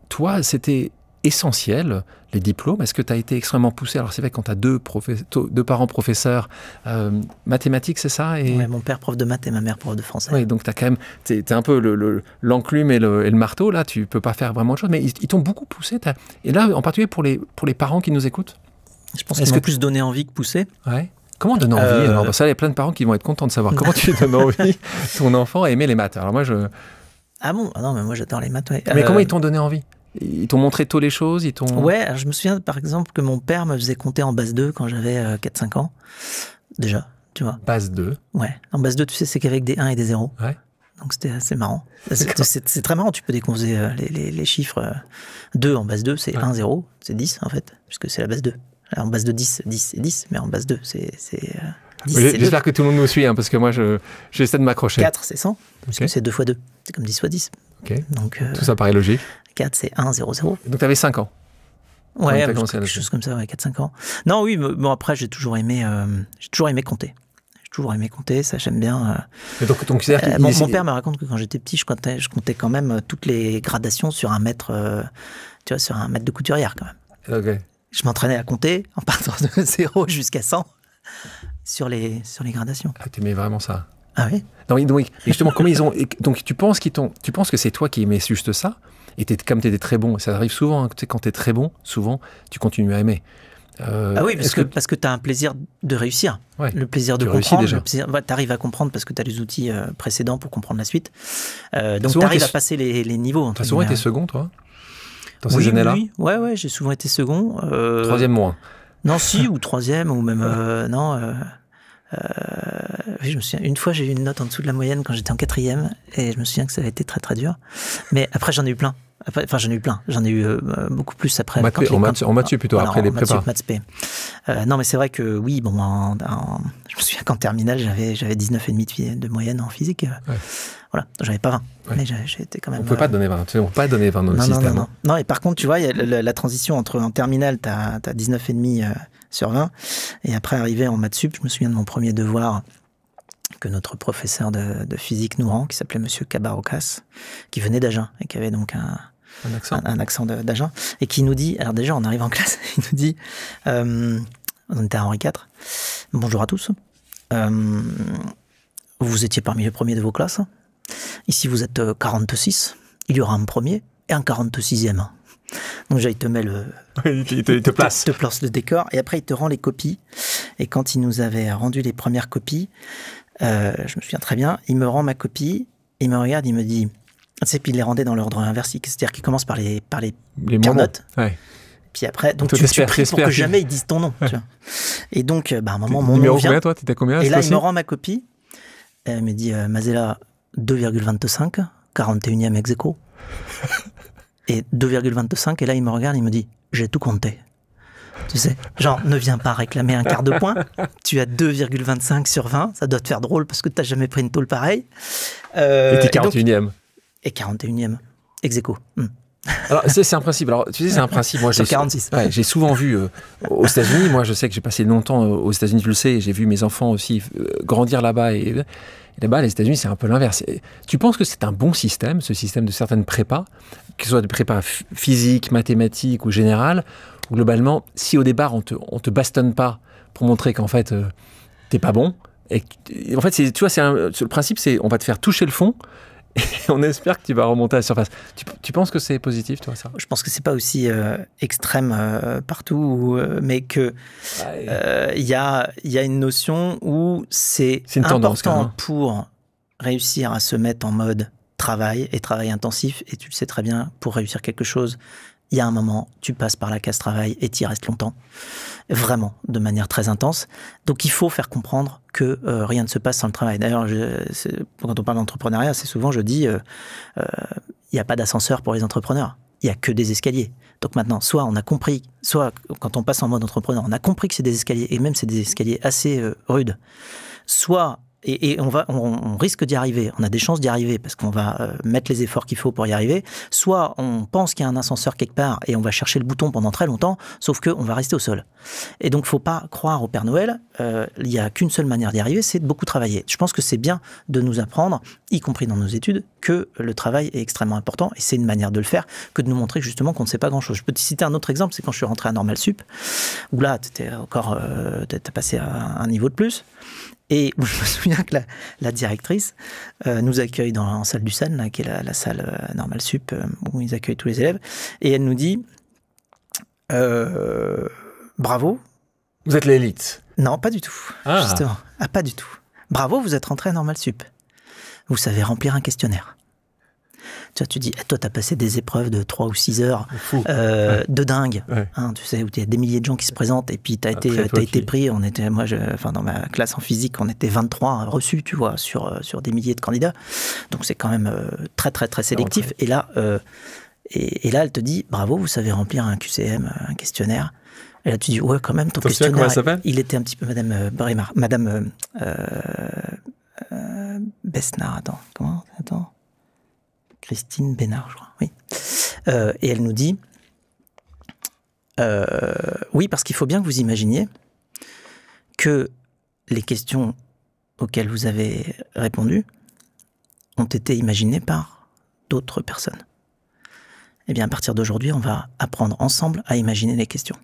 Toi, c'était essentiel, les diplômes. Est-ce que tu as été extrêmement poussé? Alors c'est vrai, quand tu as deux parents professeurs, mathématiques, c'est ça? Ouais, mon père prof de maths et ma mère prof de français. Oui, donc tu as quand même, t'es un peu l'enclume et le marteau, là, tu peux pas faire vraiment de choses, mais ils t'ont beaucoup poussé. Et là, en particulier pour les parents qui nous écoutent? Je pense qu'ils m'ont plus donné envie que poussé. Ouais. Comment donner envie? Alors ça, il y a plein de parents qui vont être contents de savoir comment tu donnes envie ton enfant à aimer les maths. Alors moi, Ah bon? Ah non, mais moi j'adore les maths, ouais. Mais comment ils t'ont donné envie? Ils t'ont montré tôt les choses, Ouais, alors je me souviens par exemple que mon père me faisait compter en base 2 quand j'avais 4-5 ans. Déjà, tu vois. Base 2? Ouais. En base 2, tu sais, c'est qu'avec des 1 et des 0. Ouais. Donc c'était assez marrant. C'est très marrant, tu peux décomposer les chiffres. 2 en base 2, c'est 1, 0, c'est 10 en fait, puisque c'est la base 2. Alors, en base de 10, 10 c'est 10, mais en base 2, c'est 10. J'espère que tout le monde nous suit, hein, parce que moi, j'essaie de m'accrocher. 4, c'est 100, parce que c'est 2 fois 2. C'est comme 10 fois 10. Okay. Donc, tout ça paraît logique. 4, c'est 1, 0, 0. Donc, tu avais 5 ans. Ouais, quelque chose comme ça, ouais, 4-5 ans. Non, oui, bon, après, j'ai toujours aimé compter. J'ai toujours aimé compter, ça, j'aime bien. Mon père me raconte que quand j'étais petit, je comptais quand même toutes les gradations sur un mètre, tu vois, sur un mètre de couturière, quand même. Ok. Je m'entraînais à compter en partant de 0 jusqu'à 100 sur les gradations. Ah, tu aimais vraiment ça? Ah oui? Donc, justement, comment ils ont... Donc, tu penses que c'est toi qui aimais juste ça? Et comme tu étais très bon, ça arrive souvent, hein, tu sais, quand tu es très bon, souvent, tu continues à aimer. Ah oui, parce que tu as un plaisir de réussir. Ouais. Le plaisir de comprendre. Tu arrives à comprendre parce que tu as les outils précédents pour comprendre la suite. Donc, tu arrives à passer les niveaux. Tu as souvent été second, toi? Dans ces années-là? Oui, ouais, j'ai souvent été second. Troisième moins? Non, si, ou troisième, ou même... non... oui, je me souviens, une fois j'ai eu une note en dessous de la moyenne quand j'étais en 4e et je me souviens que ça a été très très dur. Mais après j'en ai eu plein. J'en ai eu beaucoup plus après. En maths plutôt, voilà, après les prépas. Non, mais c'est vrai que oui, bon, je me souviens qu'en terminale j'avais 19,5 de moyenne en physique. Ouais. Voilà, j'avais pas 20. Ouais. Mais j'ai été quand même. On peut pas te donner 20. On peut pas donner 20 dans le système. Non, et par contre, tu vois, il y a la transition entre en terminale, t'as 19,5 sur 20, et après arrivé en maths sup, je me souviens de mon premier devoir que notre professeur de physique nous rend, qui s'appelait Monsieur Cabarocas, qui venait d'Agen et qui avait donc un accent d'Agen, et qui nous dit, alors déjà on arrive en classe, il nous dit, on était à Henri IV, bonjour à tous, vous étiez parmi les premiers de vos classes, ici vous êtes 46, il y aura un premier et un 46e. Donc déjà, il te met il te place. Il te place le décor, et après il te rend les copies. Et quand il nous avait rendu les premières copies, je me souviens très bien, il me rend ma copie, il me regarde, il me dit, tu sais, puis il les rendait dans l'ordre inverse, c'est-à-dire qu'il commence par les pires notes. Ouais. Puis après, donc tu pries pour que jamais ils disent ton nom. Ouais. Tu vois. Et donc, à un moment, mon nom vient. Combien, toi? T'étais combien? Et là, il me rend ma copie, et il me dit, Mazella, 2,25, 41e ex aequo. Et 2,25, et là il me regarde, il me dit j'ai tout compté. Tu sais, genre ne viens pas réclamer un quart de point, tu as 2,25 sur 20, ça doit te faire drôle parce que t'as jamais pris une tôle pareille. Et t'es 41e. Et 41e, ex aequo. Alors c'est un principe. Alors tu sais, c'est un principe. Moi, sur 46. J'ai souvent vu aux États-Unis. Moi, je sais que j'ai passé longtemps aux États-Unis, tu le sais. J'ai vu mes enfants aussi grandir là-bas et là-bas, les États-Unis, c'est un peu l'inverse. Tu penses que c'est un bon système, ce système de certaines prépas, que ce soit des prépas physiques, mathématiques ou générales, où globalement, si au départ on te bastonne pas pour montrer qu'en fait t'es pas bon, et en fait tu vois, le principe, c'est on va te faire toucher le fond. Et on espère que tu vas remonter à la surface. Tu penses que c'est positif, toi, ça? Je pense que c'est pas aussi extrême partout, mais que il y a une notion où c'est important pour réussir à se mettre en mode travail et travail intensif. Et tu le sais très bien, pour réussir quelque chose, il y a un moment, tu passes par la case travail et tu y restes longtemps. Vraiment, de manière très intense. Donc, il faut faire comprendre que rien ne se passe sans le travail. D'ailleurs, quand on parle d'entrepreneuriat, c'est souvent, je dis, il n'y a pas d'ascenseur pour les entrepreneurs. Il n'y a que des escaliers. Donc maintenant, soit on a compris, soit quand on passe en mode entrepreneur, on a compris que c'est des escaliers, et même c'est des escaliers assez rudes. Soit et on risque d'y arriver, on a des chances d'y arriver parce qu'on va mettre les efforts qu'il faut pour y arriver, soit on pense qu'il y a un ascenseur quelque part et on va chercher le bouton pendant très longtemps, sauf qu'on va rester au sol. Et donc, il ne faut pas croire au Père Noël, il n'y a qu'une seule manière d'y arriver, c'est de beaucoup travailler. Je pense que c'est bien de nous apprendre, y compris dans nos études, que le travail est extrêmement important et c'est une manière de le faire que de nous montrer justement qu'on ne sait pas grand-chose. Je peux te citer un autre exemple, c'est quand je suis rentré à Normal Sup, où là, t'as passé à un niveau de plus. Et je me souviens que la directrice nous accueille en salle du SAN, là, qui est la salle Normal Sup, où ils accueillent tous les élèves. Et elle nous dit bravo. Vous êtes l'élite. Non, pas du tout. Justement. Ah, pas du tout. Bravo, vous êtes rentré à Normal Sup. Vous savez remplir un questionnaire. Tu vois, tu dis, toi, tu as passé des épreuves de 3 ou 6 heures de dingue. Ouais. Hein, tu sais, où il y a des milliers de gens qui se présentent et puis tu as été pris. Dans ma classe en physique, on était 23 reçus, tu vois, sur des milliers de candidats. Donc, c'est quand même très, très, très sélectif. Ouais. Et là, elle te dit, bravo, vous savez remplir un QCM, un questionnaire. Et là, tu dis, ouais, quand même, ton questionnaire, comment elle s'appelle ? Il était un petit peu Madame Besnard. Attends. Christine Bénard, je crois, oui. Et elle nous dit, oui, parce qu'il faut bien que vous imaginiez que les questions auxquelles vous avez répondu ont été imaginées par d'autres personnes. Eh bien, à partir d'aujourd'hui, on va apprendre ensemble à imaginer les questions.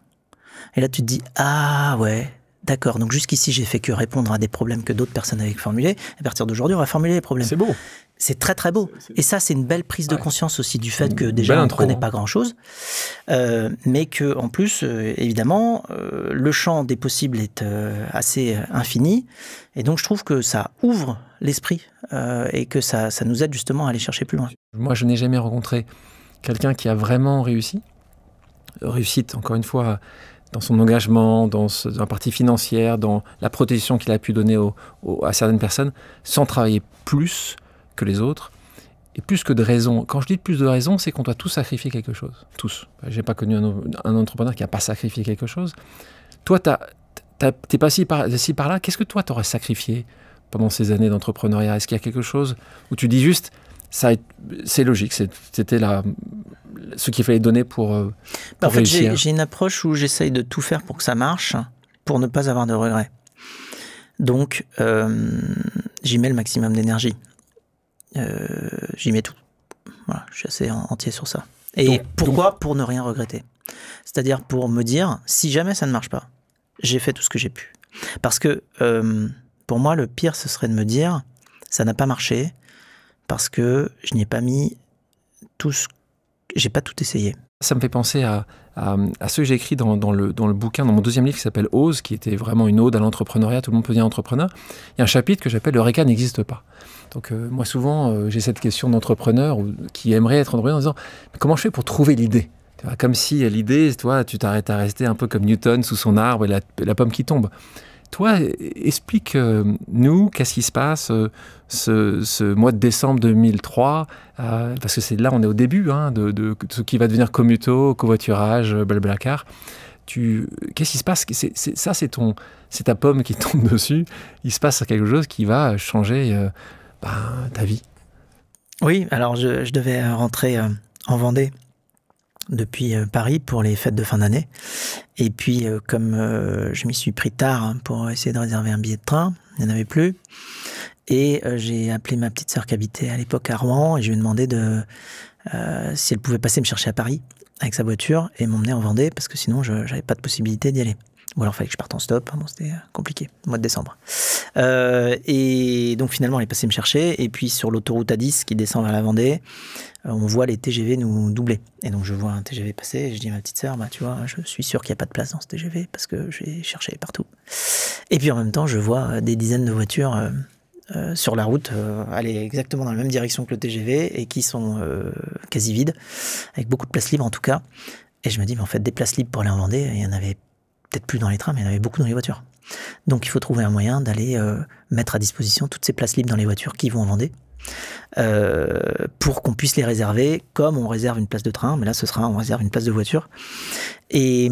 Et là, tu te dis, ah ouais, d'accord, donc jusqu'ici, j'ai fait que répondre à des problèmes que d'autres personnes avaient formulés. À partir d'aujourd'hui, on va formuler les problèmes. C'est beau. C'est très très beau. Et ça, c'est une belle prise de conscience aussi du fait que déjà on ne connaît pas grand-chose, mais que en plus, évidemment, le champ des possibles est assez infini. Et donc, je trouve que ça ouvre l'esprit et que ça nous aide justement à aller chercher plus loin. Moi, je n'ai jamais rencontré quelqu'un qui a vraiment réussi. Réussite, encore une fois, dans son engagement, dans la partie financière, dans la protection qu'il a pu donner à certaines personnes, sans travailler plus que les autres, et plus que de raisons. Quand je dis plus de raisons, c'est qu'on doit tous sacrifier quelque chose. Tous. J'ai pas connu un entrepreneur qui n'a pas sacrifié quelque chose. Toi, t'es passé par là. Qu'est-ce que toi, t'aurais sacrifié pendant ces années d'entrepreneuriat ? Est-ce qu'il y a quelque chose où tu dis juste, c'est logique, c'était ce qu'il fallait donner pour réussir ? J'ai une approche où j'essaye de tout faire pour que ça marche, pour ne pas avoir de regrets. Donc, j'y mets le maximum d'énergie. J'y mets tout. Voilà, je suis assez entier sur ça. Et pourquoi ? Pour ne rien regretter. C'est-à-dire pour me dire, si jamais ça ne marche pas, j'ai fait tout ce que j'ai pu. Parce que pour moi, le pire, ce serait de me dire, ça n'a pas marché parce que je n'y ai pas mis j'ai pas tout essayé. Ça me fait penser à ce que j'ai écrit dans le bouquin, dans mon deuxième livre qui s'appelle Ose, qui était vraiment une ode à l'entrepreneuriat, tout le monde peut devenir entrepreneur. Il y a un chapitre que j'appelle « L'Eureka n'existe pas ». Donc moi souvent, j'ai cette question d'entrepreneur qui aimerait être entrepreneur en disant « Comment je fais pour trouver l'idée ?» Comme si l'idée, toi, tu t'arrêtes à rester un peu comme Newton sous son arbre et la pomme qui tombe. Toi, explique-nous qu'est-ce qui se passe ce mois de décembre 2003, parce que c'est là, on est au début de ce qui va devenir Commuto, covoiturage, Blablacar. Qu'est-ce qui se passe ? C'est ta pomme qui tombe dessus. Il se passe quelque chose qui va changer ta vie. Oui, alors je devais rentrer en Vendée depuis Paris pour les fêtes de fin d'année. Et puis, comme je m'y suis pris tard pour essayer de réserver un billet de train, il n'y en avait plus. Et j'ai appelé ma petite sœur qui habitait à l'époque à Rouen et je lui ai demandé si elle pouvait passer me chercher à Paris avec sa voiture et m'emmener en Vendée parce que sinon, je n'avais pas de possibilité d'y aller. Ou alors, il fallait que je parte en stop. Bon, c'était compliqué, au mois de décembre. Et donc, finalement, elle est passée me chercher. Et puis, sur l'autoroute A10 qui descend vers la Vendée, on voit les TGV nous doubler. Et donc, je vois un TGV passer et je dis à ma petite sœur, tu vois, je suis sûr qu'il n'y a pas de place dans ce TGV parce que j'ai cherché partout. Et puis, en même temps, je vois des dizaines de voitures sur la route aller exactement dans la même direction que le TGV et qui sont quasi vides, avec beaucoup de places libres en tout cas. Et je me dis, mais en fait, des places libres pour aller en Vendée, il y en avait peut-être plus dans les trains, mais il y en avait beaucoup dans les voitures. Donc il faut trouver un moyen d'aller mettre à disposition toutes ces places libres dans les voitures qui vont en Vendée pour qu'on puisse les réserver comme on réserve une place de train, mais là on réserve une place de voiture. Et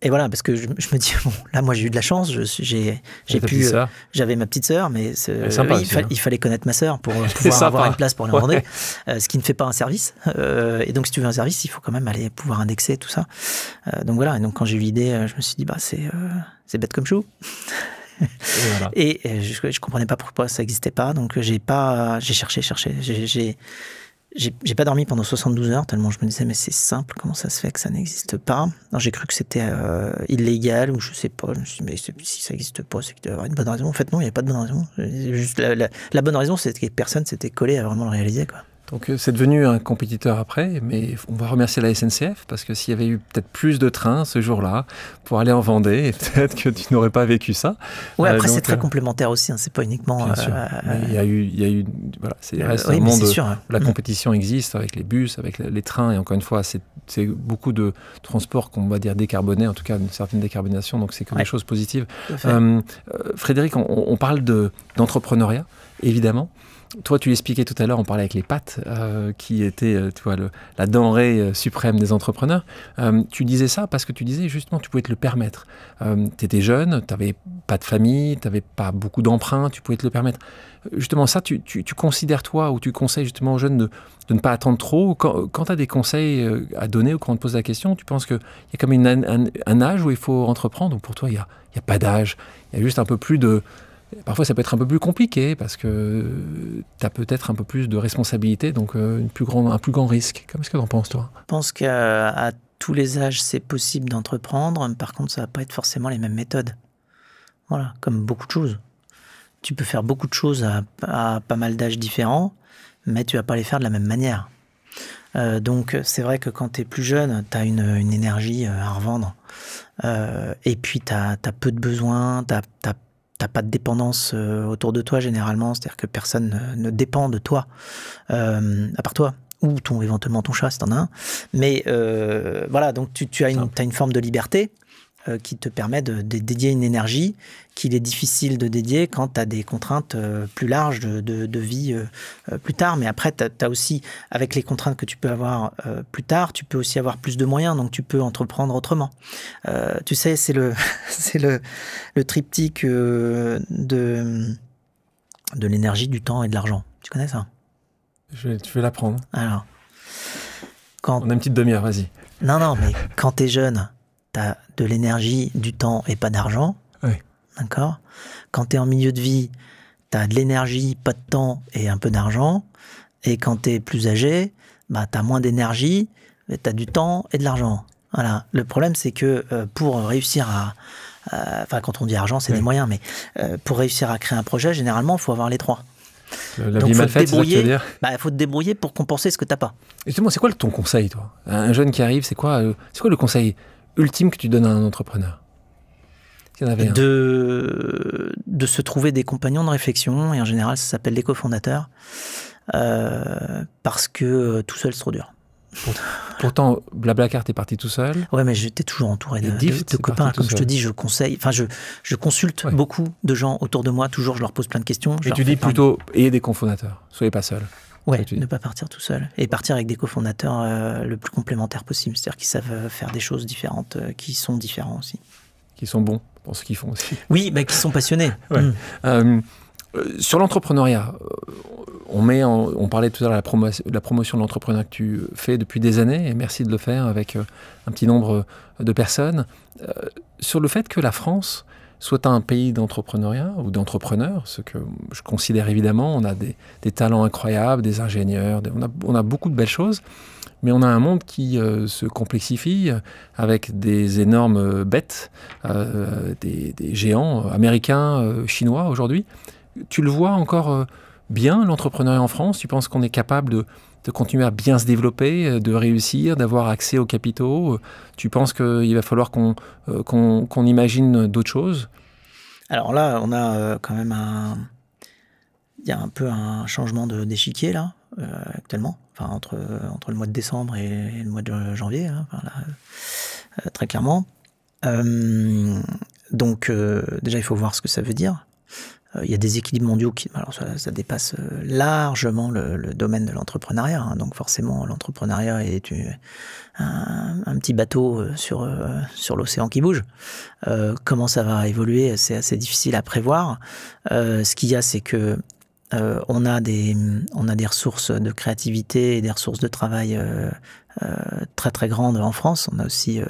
Et voilà, parce que je me dis, bon, là, moi, j'ai eu de la chance. J'avais ma petite sœur, mais sympa oui, aussi, il fallait connaître ma sœur pour pouvoir avoir une place pour aller en Vendée, ce qui ne fait pas un service. Et donc, si tu veux un service, il faut quand même aller pouvoir indexer tout ça. Donc voilà, et donc quand j'ai eu l'idée, je me suis dit, bah, c'est bête comme chou. Et je comprenais pas pourquoi ça n'existait pas, donc j'ai cherché. J'ai pas dormi pendant 72 heures, tellement je me disais, mais c'est simple, comment ça se fait que ça n'existe pas? Alors, j'ai cru que c'était illégal, ou je sais pas, je me suis dit, mais si ça n'existe pas, c'est qu'il doit y avoir une bonne raison. En fait, non, il n'y a pas de bonne raison. Juste la bonne raison, c'est que personne s'était collé à vraiment le réaliser, quoi. Donc c'est devenu un compétiteur après, mais on va remercier la SNCF, parce que s'il y avait eu peut-être plus de trains ce jour-là pour aller en Vendée, peut-être que tu n'aurais pas vécu ça. Ouais, après c'est très complémentaire aussi, hein, c'est pas uniquement... Bien sûr, il y a eu voilà, reste un monde où la compétition existe avec les bus, avec les trains, et encore une fois, c'est beaucoup de transports qu'on va dire décarbonés, en tout cas une certaine décarbonation, donc c'est que des choses positives. Frédéric, on parle d'entrepreneuriat, évidemment. Toi, tu l'expliquais tout à l'heure, on parlait avec les pâtes, qui étaient tu vois, la denrée suprême des entrepreneurs. Tu disais ça parce que tu disais justement tu pouvais te le permettre. Tu étais jeune, tu n'avais pas de famille, tu n'avais pas beaucoup d'emprunts, tu pouvais te le permettre. Justement, ça, tu considères toi, ou tu conseilles justement aux jeunes de ne pas attendre trop. Quand tu as des conseils à donner ou quand on te pose la question, tu penses qu'il y a comme un âge où il faut entreprendre, ou pour toi, il n'y a pas d'âge, il y a juste un peu plus de... Parfois, ça peut être un peu plus compliqué parce que tu as peut-être un peu plus de responsabilité, donc un plus grand risque. Qu'est-ce que tu en penses, toi? Je pense qu'à tous les âges, c'est possible d'entreprendre. Par contre, ça ne va pas être forcément les mêmes méthodes. Voilà, comme beaucoup de choses. Tu peux faire beaucoup de choses à pas mal d'âges différents, mais tu ne vas pas les faire de la même manière. Donc, c'est vrai que quand tu es plus jeune, tu as une énergie à revendre. Et puis, tu as peu de besoins, tu n'as pas de dépendance autour de toi généralement, c'est-à-dire que personne ne dépend de toi, à part toi, ou éventuellement ton chat si t'en as un. Mais voilà, donc tu as une forme de liberté qui te permet de dédier une énergie qu'il est difficile de dédier quand tu as des contraintes plus larges de vie plus tard. Mais après, tu as aussi, avec les contraintes que tu peux avoir plus tard, tu peux aussi avoir plus de moyens, donc tu peux entreprendre autrement. Tu sais, c'est le triptyque de l'énergie, du temps et de l'argent. Tu connais ça? Je vais l'apprendre. Alors, on a une petite demi-heure, vas-y. Non, mais quand tu es jeune, tu as de l'énergie, du temps et pas d'argent. Oui. D'accord? Quand tu es en milieu de vie, tu as de l'énergie, pas de temps et un peu d'argent. Et quand tu es plus âgé, bah, tu as moins d'énergie, tu as du temps et de l'argent. Voilà. Le problème, c'est que pour réussir enfin, quand on dit argent, c'est des moyens, mais pour réussir à créer un projet, généralement, il faut avoir les trois. La vie mal faite, c'est ça que tu veux dire? Il faut te débrouiller pour compenser ce que tu n'as pas. Justement, c'est quoi ton conseil, toi? Un jeune qui arrive, c'est quoi le conseil ultime que tu donnes à un entrepreneur? S'il y en avait un. De se trouver des compagnons de réflexion, et en général, ça s'appelle des cofondateurs, parce que tout seul, c'est trop dur. Pourtant, Blablacar, t'es parti tout seul. Ouais, mais j'étais toujours entouré de copains. Comme je te dis, je conseille. Enfin, je consulte beaucoup de gens autour de moi. Toujours, je leur pose plein de questions. Et tu dis plutôt, ayez des cofondateurs. Soyez pas seul. Ouais, ne pas partir tout seul. Et partir avec des cofondateurs le plus complémentaires possible. C'est-à-dire qu'ils savent faire des choses différentes, qui sont différents aussi. Qui sont bons dans ce qu'ils font aussi. Oui, mais qui sont passionnés. Ouais. Sur l'entrepreneuriat, on parlait tout à l'heure de la promotion de l'entrepreneuriat que tu fais depuis des années, et merci de le faire avec un petit nombre de personnes. Sur le fait que la France soit un pays d'entrepreneuriat ou d'entrepreneurs, ce que je considère évidemment, on a des talents incroyables, des ingénieurs, on a beaucoup de belles choses, mais on a un monde qui se complexifie avec des énormes bêtes, des géants américains, chinois aujourd'hui. Tu le vois encore bien, l'entrepreneuriat en France? Tu penses qu'on est capable de continuer à bien se développer, de réussir, d'avoir accès aux capitaux? Tu penses qu'il va falloir qu'on imagine d'autres choses? Alors là, on a quand même il y a un peu un changement d'échiquier là, actuellement, enfin, entre le mois de décembre et le mois de janvier, hein, enfin, là, très clairement. Donc déjà, il faut voir ce que ça veut dire. il y a des équilibres mondiaux qui, alors ça dépasse largement le domaine de l'entrepreneuriat. Hein. Donc forcément, l'entrepreneuriat est un petit bateau sur l'océan qui bouge. Comment ça va évoluer, c'est assez difficile à prévoir. Ce qu'il y a, c'est que on a des ressources de créativité et des ressources de travail très très grandes en France. On a aussi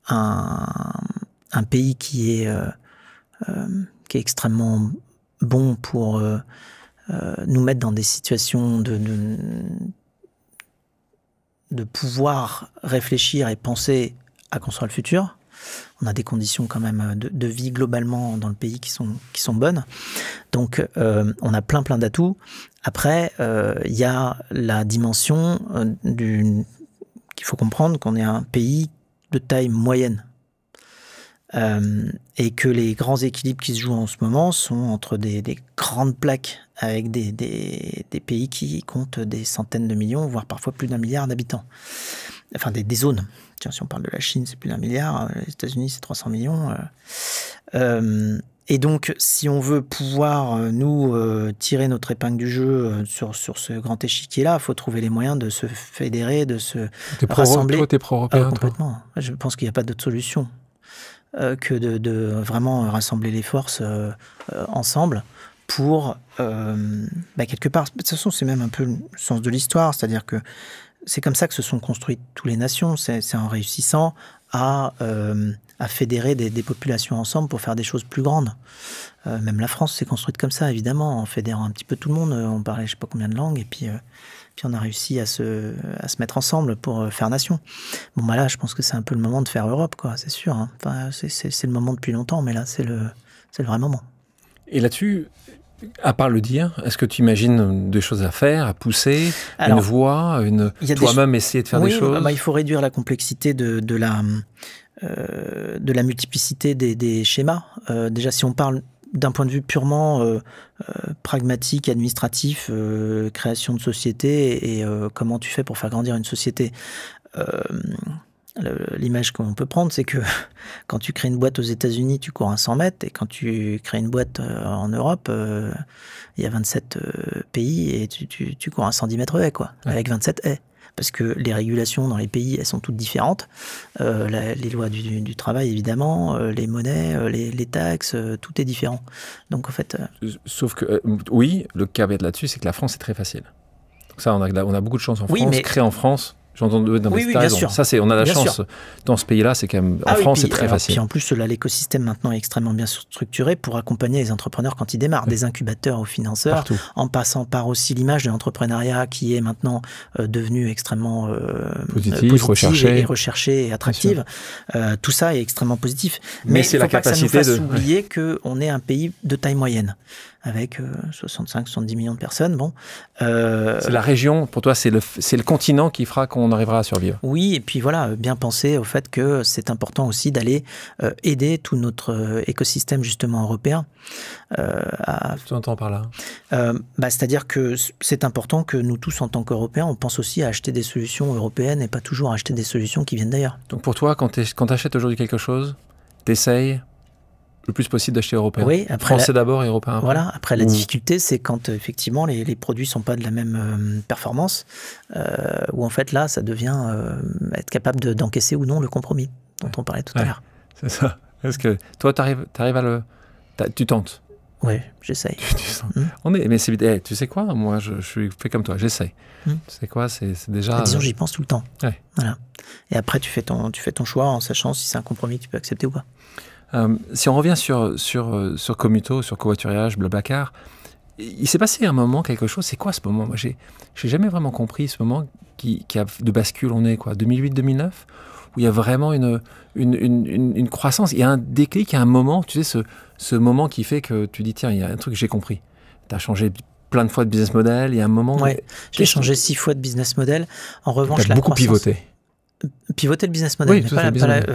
un pays qui est extrêmement bon pour nous mettre dans des situations de pouvoir réfléchir et penser à construire le futur. On a des conditions quand même de vie globalement dans le pays qui sont bonnes. Donc on a plein d'atouts. Après, il y a la dimension qu'il faut comprendre qu'on est un pays de taille moyenne. Et que les grands équilibres qui se jouent en ce moment sont entre des grandes plaques avec des pays qui comptent des centaines de millions, voire parfois plus d'1 milliard d'habitants. Enfin, des zones. Tiens, si on parle de la Chine, c'est plus d'1 milliard. Les États-Unis, c'est 300 millions. Et donc, si on veut pouvoir, nous, tirer notre épingle du jeu sur ce grand échiquier-là, il faut trouver les moyens de se fédérer, de se rassembler. Toi, t'es pro-européen, complètement. Toi. Je pense qu'il n'y a pas d'autre solution que de vraiment rassembler les forces ensemble pour, quelque part, de toute façon, c'est même un peu le sens de l'histoire, c'est-à-dire que c'est comme ça que se sont construites toutes les nations, c'est en réussissant à fédérer des populations ensemble pour faire des choses plus grandes. Même la France s'est construite comme ça, évidemment, en fédérant un petit peu tout le monde. On parlait je ne sais pas combien de langues, et puis on a réussi à se mettre ensemble pour faire nation. Bon, là, je pense que c'est un peu le moment de faire Europe, quoi, c'est sûr. Hein. Enfin, c'est le moment depuis longtemps, mais là, c'est le vrai moment. Et là-dessus, à part le dire, est-ce que tu imagines des choses à faire, à pousser, une voie, toi-même essayer de faire des choses? Il faut réduire la complexité de la multiplicité des schémas. Déjà, si on parle d'un point de vue purement pragmatique, administratif, création de société et comment tu fais pour faire grandir une société. L'image qu'on peut prendre, c'est que quand tu crées une boîte aux États-Unis, tu cours à 100 mètres, et quand tu crées une boîte en Europe, il y a 27 pays et tu cours à 110 mètres haies, quoi, avec 27 haies. Parce que les régulations dans les pays, elles sont toutes différentes. Les lois du travail, évidemment, les monnaies, les taxes, tout est différent. Donc, en fait... Sauf que, oui, le caveat là-dessus, c'est que la France est très facile. Donc ça, on a beaucoup de chance en France. Créer en France... J'entends dans des stages. Bien sûr. Ça, on a la chance. Dans ce pays-là, c'est quand même. En France, c'est très facile. Puis en plus, là, l'écosystème maintenant est extrêmement bien structuré pour accompagner les entrepreneurs quand ils démarrent, des incubateurs aux financeurs, en passant par aussi l'image de l'entrepreneuriat qui est maintenant devenu extrêmement positive recherchée et attractive. Tout ça est extrêmement positif. Mais c'est la capacité pas que ça nous fasse oublier qu'on est un pays de taille moyenne, avec 65-70 millions de personnes. Bon, c'est la région, pour toi, c'est le continent qui fera qu'on arrivera à survivre. Oui, et puis voilà, bien penser au fait que c'est important aussi d'aller aider tout notre écosystème justement européen. Tu entends par là c'est-à-dire que c'est important que nous tous, en tant qu'Européens, on pense aussi à acheter des solutions européennes et pas toujours à acheter des solutions qui viennent d'ailleurs. Donc pour toi, quand tu achètes aujourd'hui quelque chose, tu essayes le plus possible d'acheter européen. Oui, français d'abord et européen après. Voilà, après la difficulté, c'est quand effectivement les produits ne sont pas de la même performance, où en fait là, ça devient être capable d'encaisser ou non le compromis dont on parlait tout à l'heure. C'est ça. Est-ce que toi, tu arrives à tu tentes? Oui, j'essaye. Mais tu sais quoi? Moi, je suis fait comme toi, j'essaye. Tu sais quoi? C'est déjà... Disons, j'y pense tout le temps. Ouais. Voilà. Et après, tu fais ton choix en sachant si c'est un compromis que tu peux accepter ou pas. Si on revient sur Commuto, sur covoiturage, Blablacar, il s'est passé un moment quelque chose. C'est quoi ce moment? Moi, j'ai jamais vraiment compris ce moment qui a de bascule. On est quoi, 2008-2009, où il y a vraiment une croissance. Il y a un déclic, il y a un moment, tu sais, ce moment qui fait que tu dis tiens, il y a un truc que j'ai compris. Tu as changé plein de fois de business model. Il y a un moment. Ouais, j'ai changé 6 fois de business model. En revanche, tu as beaucoup pivoté. Pivoter le business model. Oui,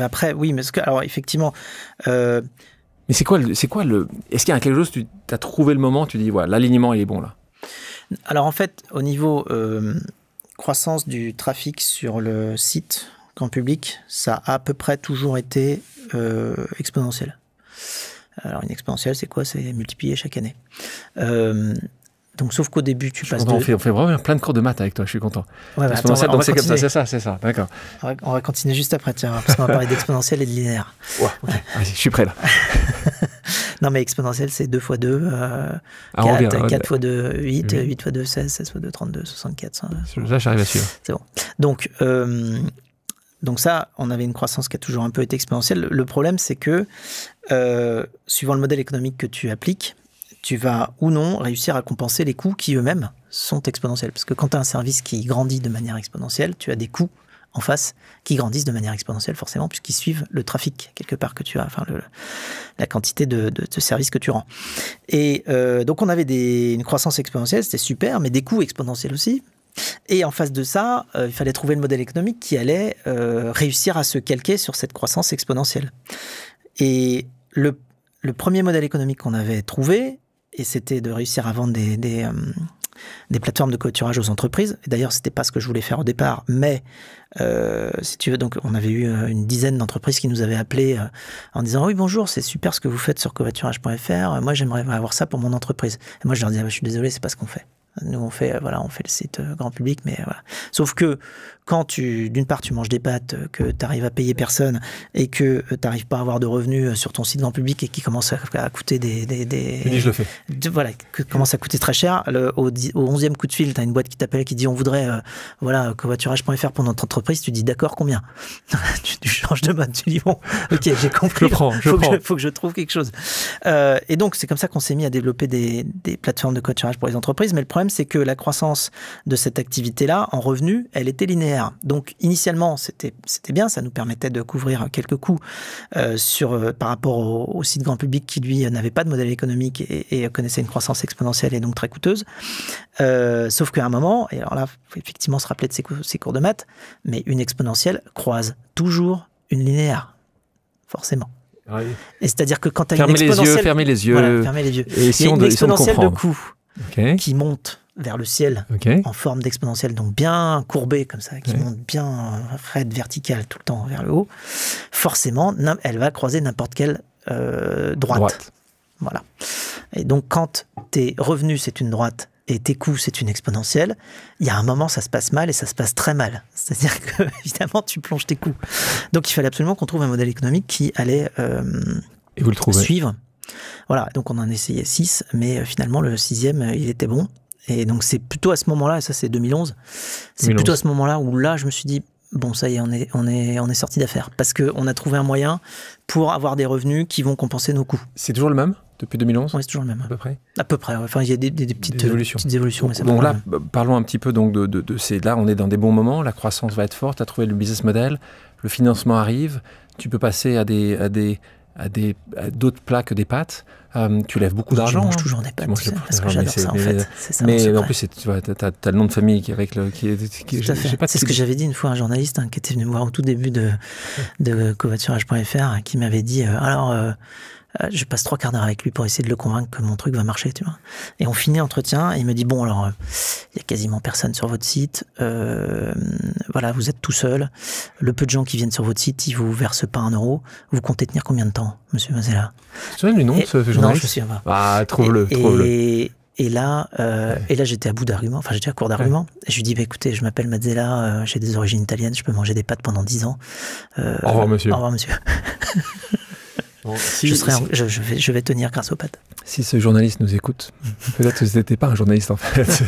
après, oui, mais alors effectivement. Mais c'est quoi le Est-ce qu'il y a quelque chose, tu as trouvé le moment, tu dis voilà, l'alignement il est bon là? Alors en fait, au niveau croissance du trafic sur le site grand public, ça a à peu près toujours été exponentiel. Alors une exponentielle, c'est quoi? C'est multiplié chaque année. Donc, sauf qu'au début, tu passes on fait vraiment plein de cours de maths avec toi, je suis content. Ouais, exponentielle, donc c'est comme ça, c'est ça, d'accord. On va continuer juste après, tiens, parce qu'on va parler d'exponentielle et de linéaire. Ouais, okay. Vas-y, je suis prêt là. Non, mais exponentielle, c'est 2 x 2, 4 x 2, 8, 8 x 2, 16, 16 x 2, 32, 64. Là, j'arrive à suivre. C'est bon. Donc ça, on avait une croissance qui a toujours un peu été exponentielle. Le problème, c'est que, suivant le modèle économique que tu appliques, tu vas ou non réussir à compenser les coûts qui eux-mêmes sont exponentiels. Parce que quand tu as un service qui grandit de manière exponentielle, tu as des coûts en face qui grandissent de manière exponentielle forcément, puisqu'ils suivent le trafic quelque part que tu as, enfin la quantité de services que tu rends. Et donc on avait une croissance exponentielle, c'était super, mais des coûts exponentiels aussi. Et en face de ça, il fallait trouver le modèle économique qui allait réussir à se calquer sur cette croissance exponentielle. Et le premier modèle économique qu'on avait trouvé, et c'était de réussir à vendre des plateformes de covoiturage aux entreprises. Et d'ailleurs, c'était pas ce que je voulais faire au départ, mais si tu veux, donc on avait eu une dizaine d'entreprises qui nous avaient appelés en disant « Oui, bonjour, c'est super ce que vous faites sur covoiturage.fr. Moi, j'aimerais avoir ça pour mon entreprise. » Et moi, je leur disais « Je suis désolé, c'est pas ce qu'on fait. Nous, on fait le site grand public, mais voilà. » Sauf que quand d'une part, tu manges des pâtes, que tu arrives à payer personne et que tu n'arrives pas à avoir de revenus sur ton site grand public et qui commence à coûter je le fais. Voilà, que commence à coûter très cher. Au 11e coup de fil, tu as une boîte qui t'appelle qui dit on voudrait covoiturage.fr pour notre entreprise. Tu dis d'accord, combien? tu changes de mode. Tu dis bon, ok, j'ai compris. Faut que je trouve quelque chose. Et donc, c'est comme ça qu'on s'est mis à développer des plateformes de covoiturage pour les entreprises. Mais le problème, c'est que la croissance de cette activité-là, en revenus, elle était linéaire. Donc, initialement, c'était bien, ça nous permettait de couvrir quelques coûts par rapport au site grand public qui, lui, n'avait pas de modèle économique et connaissait une croissance exponentielle et donc très coûteuse. Sauf qu'à un moment, et alors là, il faut effectivement se rappeler de ces cours de maths, mais une exponentielle croise toujours une linéaire, forcément. Oui. Et c'est-à-dire que quand tu as une exponentielle... Fermez les yeux. Voilà, fermez les yeux. Et si il y a une exponentielle de coûts qui monte vers le ciel en forme d'exponentielle, donc bien courbée comme ça, qui monte bien raide, verticale tout le temps vers le haut, forcément, elle va croiser n'importe quelle droite. Voilà. Et donc, quand tes revenus, c'est une droite, et tes coûts, c'est une exponentielle, il y a un moment, ça se passe mal et ça se passe très mal. C'est-à-dire que, évidemment, tu plonges tes coûts. Donc, il fallait absolument qu'on trouve un modèle économique qui allait et vous le trouvez. Suivre. Voilà, donc on en essayait 6, mais finalement, le 6e, il était bon. Et donc, c'est plutôt à ce moment-là, et ça, c'est 2011, c'est plutôt à ce moment-là où là, je me suis dit, bon, ça y est, on est sorti d'affaire. Parce qu'on a trouvé un moyen pour avoir des revenus qui vont compenser nos coûts. C'est toujours le même depuis 2011? Oui, c'est toujours le même. À peu près. À peu près, ouais. Enfin, il y a des petites évolutions. Mais donc là, parlons un petit peu donc de ces... Là, on est dans des bons moments, la croissance va être forte, tu as trouvé le business model, le financement arrive, tu peux passer à d'autres plats que des pâtes. Tu lèves beaucoup d'argent. Je mange toujours des pâtes. Parce que j'adore ça, en fait. C'est ça, mais en plus, tu as le nom de famille qui est avec le... C'est ce que j'avais dit une fois à un journaliste qui était venu me voir au tout début de covoiturage.fr, qui m'avait dit je passe 3 quarts d'heure avec lui pour essayer de le convaincre que mon truc va marcher, tu vois. Et on finit l'entretien et il me dit bon, alors il y a quasiment personne sur votre site, voilà, vous êtes tout seul, le peu de gens qui viennent sur votre site, ils vous versent pas 1 euro, vous comptez tenir combien de temps, monsieur Mazella? Tu sais le nom de ce journaliste? Non, je me souviens pas. Ah, trouve-le. Et là, j'étais à bout d'arguments, enfin j'étais à court d'arguments. Et je lui dis, écoutez, je m'appelle Mazzella, j'ai des origines italiennes, je peux manger des pâtes pendant 10 ans. Au revoir, monsieur. Au revoir, monsieur. Bon, je vais tenir grâce aux pâtes. Si ce journaliste nous écoute, peut-être que ce n'était pas un journaliste en fait,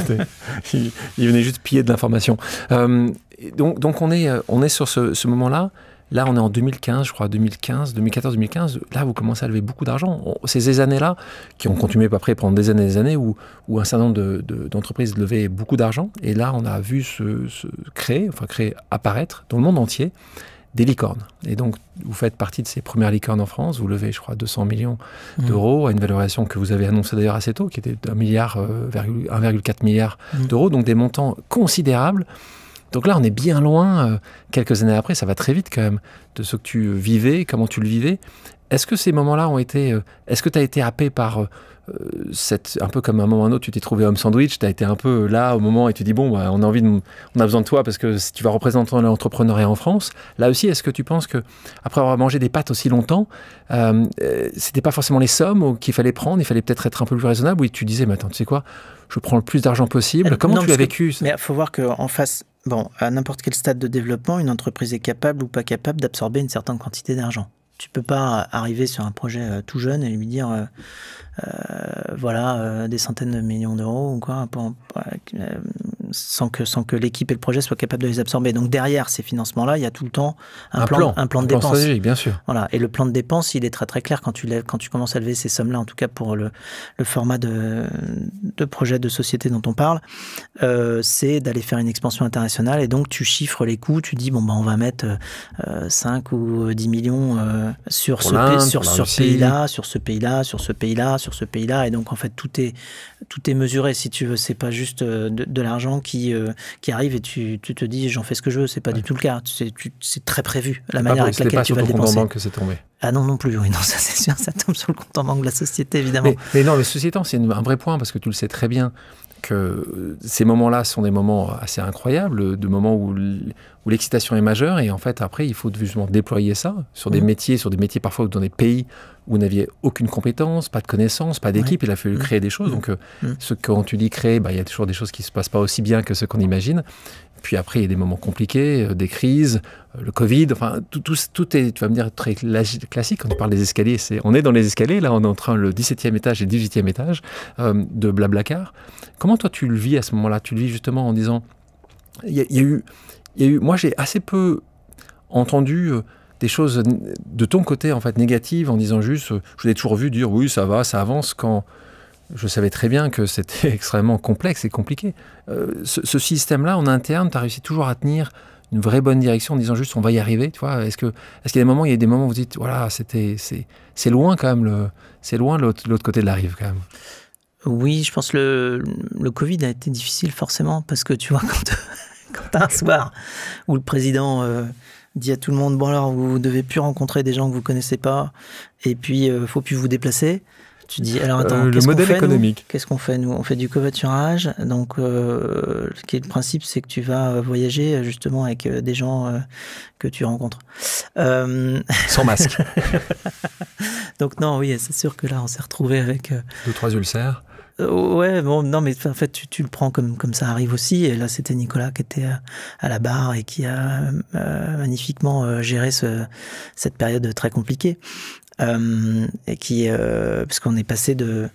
il venait juste piller de l'information. Donc on est sur ce moment-là. Là, on est en 2015, je crois, 2014-2015. Là, vous commencez à lever beaucoup d'argent. C'est ces années-là qui ont continué après pendant des années où un certain nombre d'entreprises levaient beaucoup d'argent. Et là, on a vu créer apparaître dans le monde entier des licornes. Et donc, vous faites partie de ces premières licornes en France. Vous levez, je crois, 200 millions d'euros à une valorisation que vous avez annoncée d'ailleurs assez tôt, qui était 1,4 milliard d'euros. Donc, des montants considérables Donc là, on est bien loin, quelques années après, ça va très vite quand même, de ce que tu vivais, comment tu le vivais. Est-ce que ces moments-là ont été... est-ce que tu as été happé par un peu comme à un moment ou à un autre, tu t'es trouvé homme sandwich, tu as été un peu là au moment et tu dis, bon, bah, on a besoin de toi parce que si tu vas représenter l'entrepreneuriat en France. Là aussi, est-ce que tu penses que après avoir mangé des pâtes aussi longtemps, c'était pas forcément les sommes qu'il fallait prendre, il fallait peut-être être un peu plus raisonnable, ou tu disais, mais attends, tu sais quoi, je prends le plus d'argent possible. Comment tu l'as vécu? Mais il faut voir qu'en face, bon, à n'importe quel stade de développement, une entreprise est capable ou pas capable d'absorber une certaine quantité d'argent. Tu peux pas arriver sur un projet tout jeune et lui dire voilà des centaines de millions d'euros ou quoi sans que l'équipe et le projet soient capables de les absorber. Donc derrière ces financements-là, il y a tout le temps un plan de dépenses. Stratégique, bien sûr. Voilà. Et le plan de dépenses, il est très très clair quand tu commences à lever ces sommes-là, en tout cas pour le format de projet de société dont on parle, c'est d'aller faire une expansion internationale et donc tu chiffres les coûts, tu dis bon bah on va mettre 5 ou 10 millions sur ce pays-là, sur ce pays-là, sur ce pays-là, sur ce pays-là, et donc en fait tout est mesuré si tu veux. C'est pas juste de l'argent qui arrive et tu te dis j'en fais ce que je veux. C'est pas du tout le cas. C'est très prévu la manière avec laquelle tu vas le dépenser. C'est pas sur ton compte en banque que c'est tombé. Ah non plus. Oui, non, ça c'est sûr, ça tombe sur le compte en banque de la société évidemment. Mais non, le ceci étant, c'est un vrai point parce que tu le sais très bien que ces moments-là sont des moments assez incroyables, de moments où l'excitation est majeure, et en fait après il faut justement déployer ça sur des métiers parfois dans des pays où vous n'aviez aucune compétence, pas de connaissances, pas d'équipe, il a fallu créer des choses. Donc quand tu dis créer, il y a toujours des choses qui ne se passent pas aussi bien que ce qu'on imagine. Puis après, il y a des moments compliqués, des crises, le Covid, enfin, tout est, tu vas me dire, très classique. Quand on parle des escaliers, on est dans les escaliers, là, on est en train, le 17e étage et le 18e étage de Blablacar. Comment toi, tu le vis à ce moment-là? Tu le vis justement en disant, il y a eu, moi, j'ai assez peu entendu des choses de ton côté, en fait, négatives, en disant juste, je l'ai toujours vu dire, oui, ça va, ça avance, quand... Je savais très bien que c'était extrêmement complexe et compliqué. Ce système-là, en interne, tu as réussi toujours à tenir une vraie bonne direction en disant juste on va y arriver, tu vois. Est-ce qu'il y a des moments où vous dites voilà, c'est loin quand même, c'est loin l'autre côté de la rive quand même. Oui, je pense que le Covid a été difficile forcément parce que tu vois quand t'as un soir où le président dit à tout le monde bon alors vous devez plus rencontrer des gens que vous connaissez pas et puis faut plus vous déplacer. Tu dis, alors attends, le modèle économique. Qu'est-ce qu'on fait, nous? On fait du covoiturage. Donc, le principe, c'est que tu vas voyager justement avec des gens que tu rencontres. Sans masque. Donc, non, oui, c'est sûr que là, on s'est retrouvé avec... 2-3 ulcères. Ouais, bon, non, mais en fait, tu le prends comme ça arrive aussi. Et là, c'était Nicolas qui était à la barre et qui a magnifiquement géré cette période très compliquée. Et qui, parce qu'on est passé de,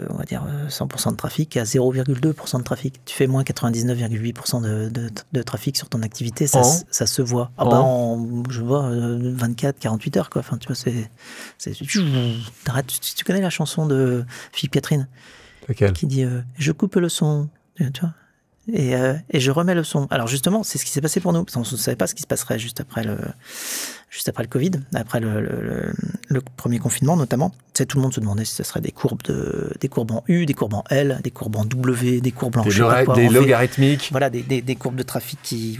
on va dire, 100% de trafic à 0,2% de trafic. Tu fais moins 99,8% de trafic sur ton activité, ça se voit. Je vois 24, 48 heures, quoi. Enfin, tu vois, tu connais la chanson de Philippe Catherine? Laquelle? Qui dit je coupe le son, tu vois. Et je remets le son. Alors justement, c'est ce qui s'est passé pour nous. Parce qu'on ne savait pas ce qui se passerait juste après le Covid, après le premier confinement notamment. Tu sais, tout le monde se demandait si ce serait des courbes en U, des courbes en L, des courbes en W, des courbes en des logarithmiques. Voilà, des courbes de trafic qui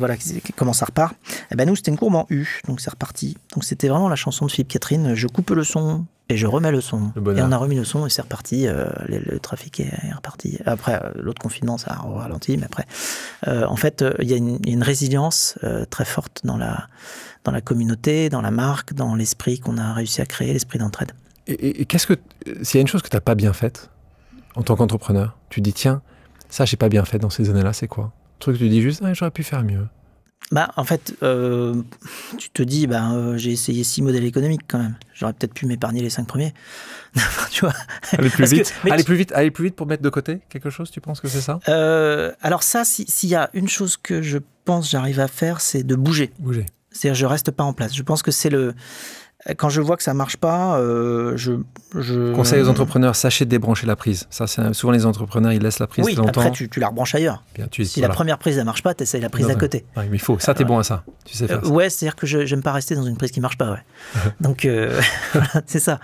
comment ça repart. Et ben nous, c'était une courbe en U, donc c'est reparti. Donc c'était vraiment la chanson de Philippe Catherine. Je coupe le son. Et je remets le son. Et on a remis le son et c'est reparti. Le trafic est reparti. Après, l'autre confinement, ça a ralenti. Mais après, en fait, il y a une résilience très forte dans la communauté, dans la marque, dans l'esprit qu'on a réussi à créer, l'esprit d'entraide. Et qu'est-ce que... S'il y a une chose que tu n'as pas bien faite en tant qu'entrepreneur, tu dis, tiens, ça, j'ai pas bien fait dans ces années-là, c'est quoi? Un truc que tu dis juste, j'aurais pu faire mieux. En fait, tu te dis, j'ai essayé 6 modèles économiques quand même. J'aurais peut-être pu m'épargner les 5 premiers. Tu vois, aller plus vite pour mettre de côté quelque chose, tu penses que c'est ça? Alors ça, s'il y a une chose que je pense j'arrive à faire, c'est de bouger. C'est-à-dire, je reste pas en place. Je pense que c'est Quand je vois que ça marche pas, je Conseil aux entrepreneurs, sachez débrancher la prise. Ça, c'est souvent les entrepreneurs, ils laissent la prise longtemps. Après tu la rebranches ailleurs. Bien, si la première prise ne marche pas, tu essayes la prise d'à côté. Ouais, mais il faut. Ça, t'es bon à ça. Tu sais faire ça. Ouais, c'est-à-dire que je n'aime pas rester dans une prise qui marche pas. Ouais. Donc, c'est ça.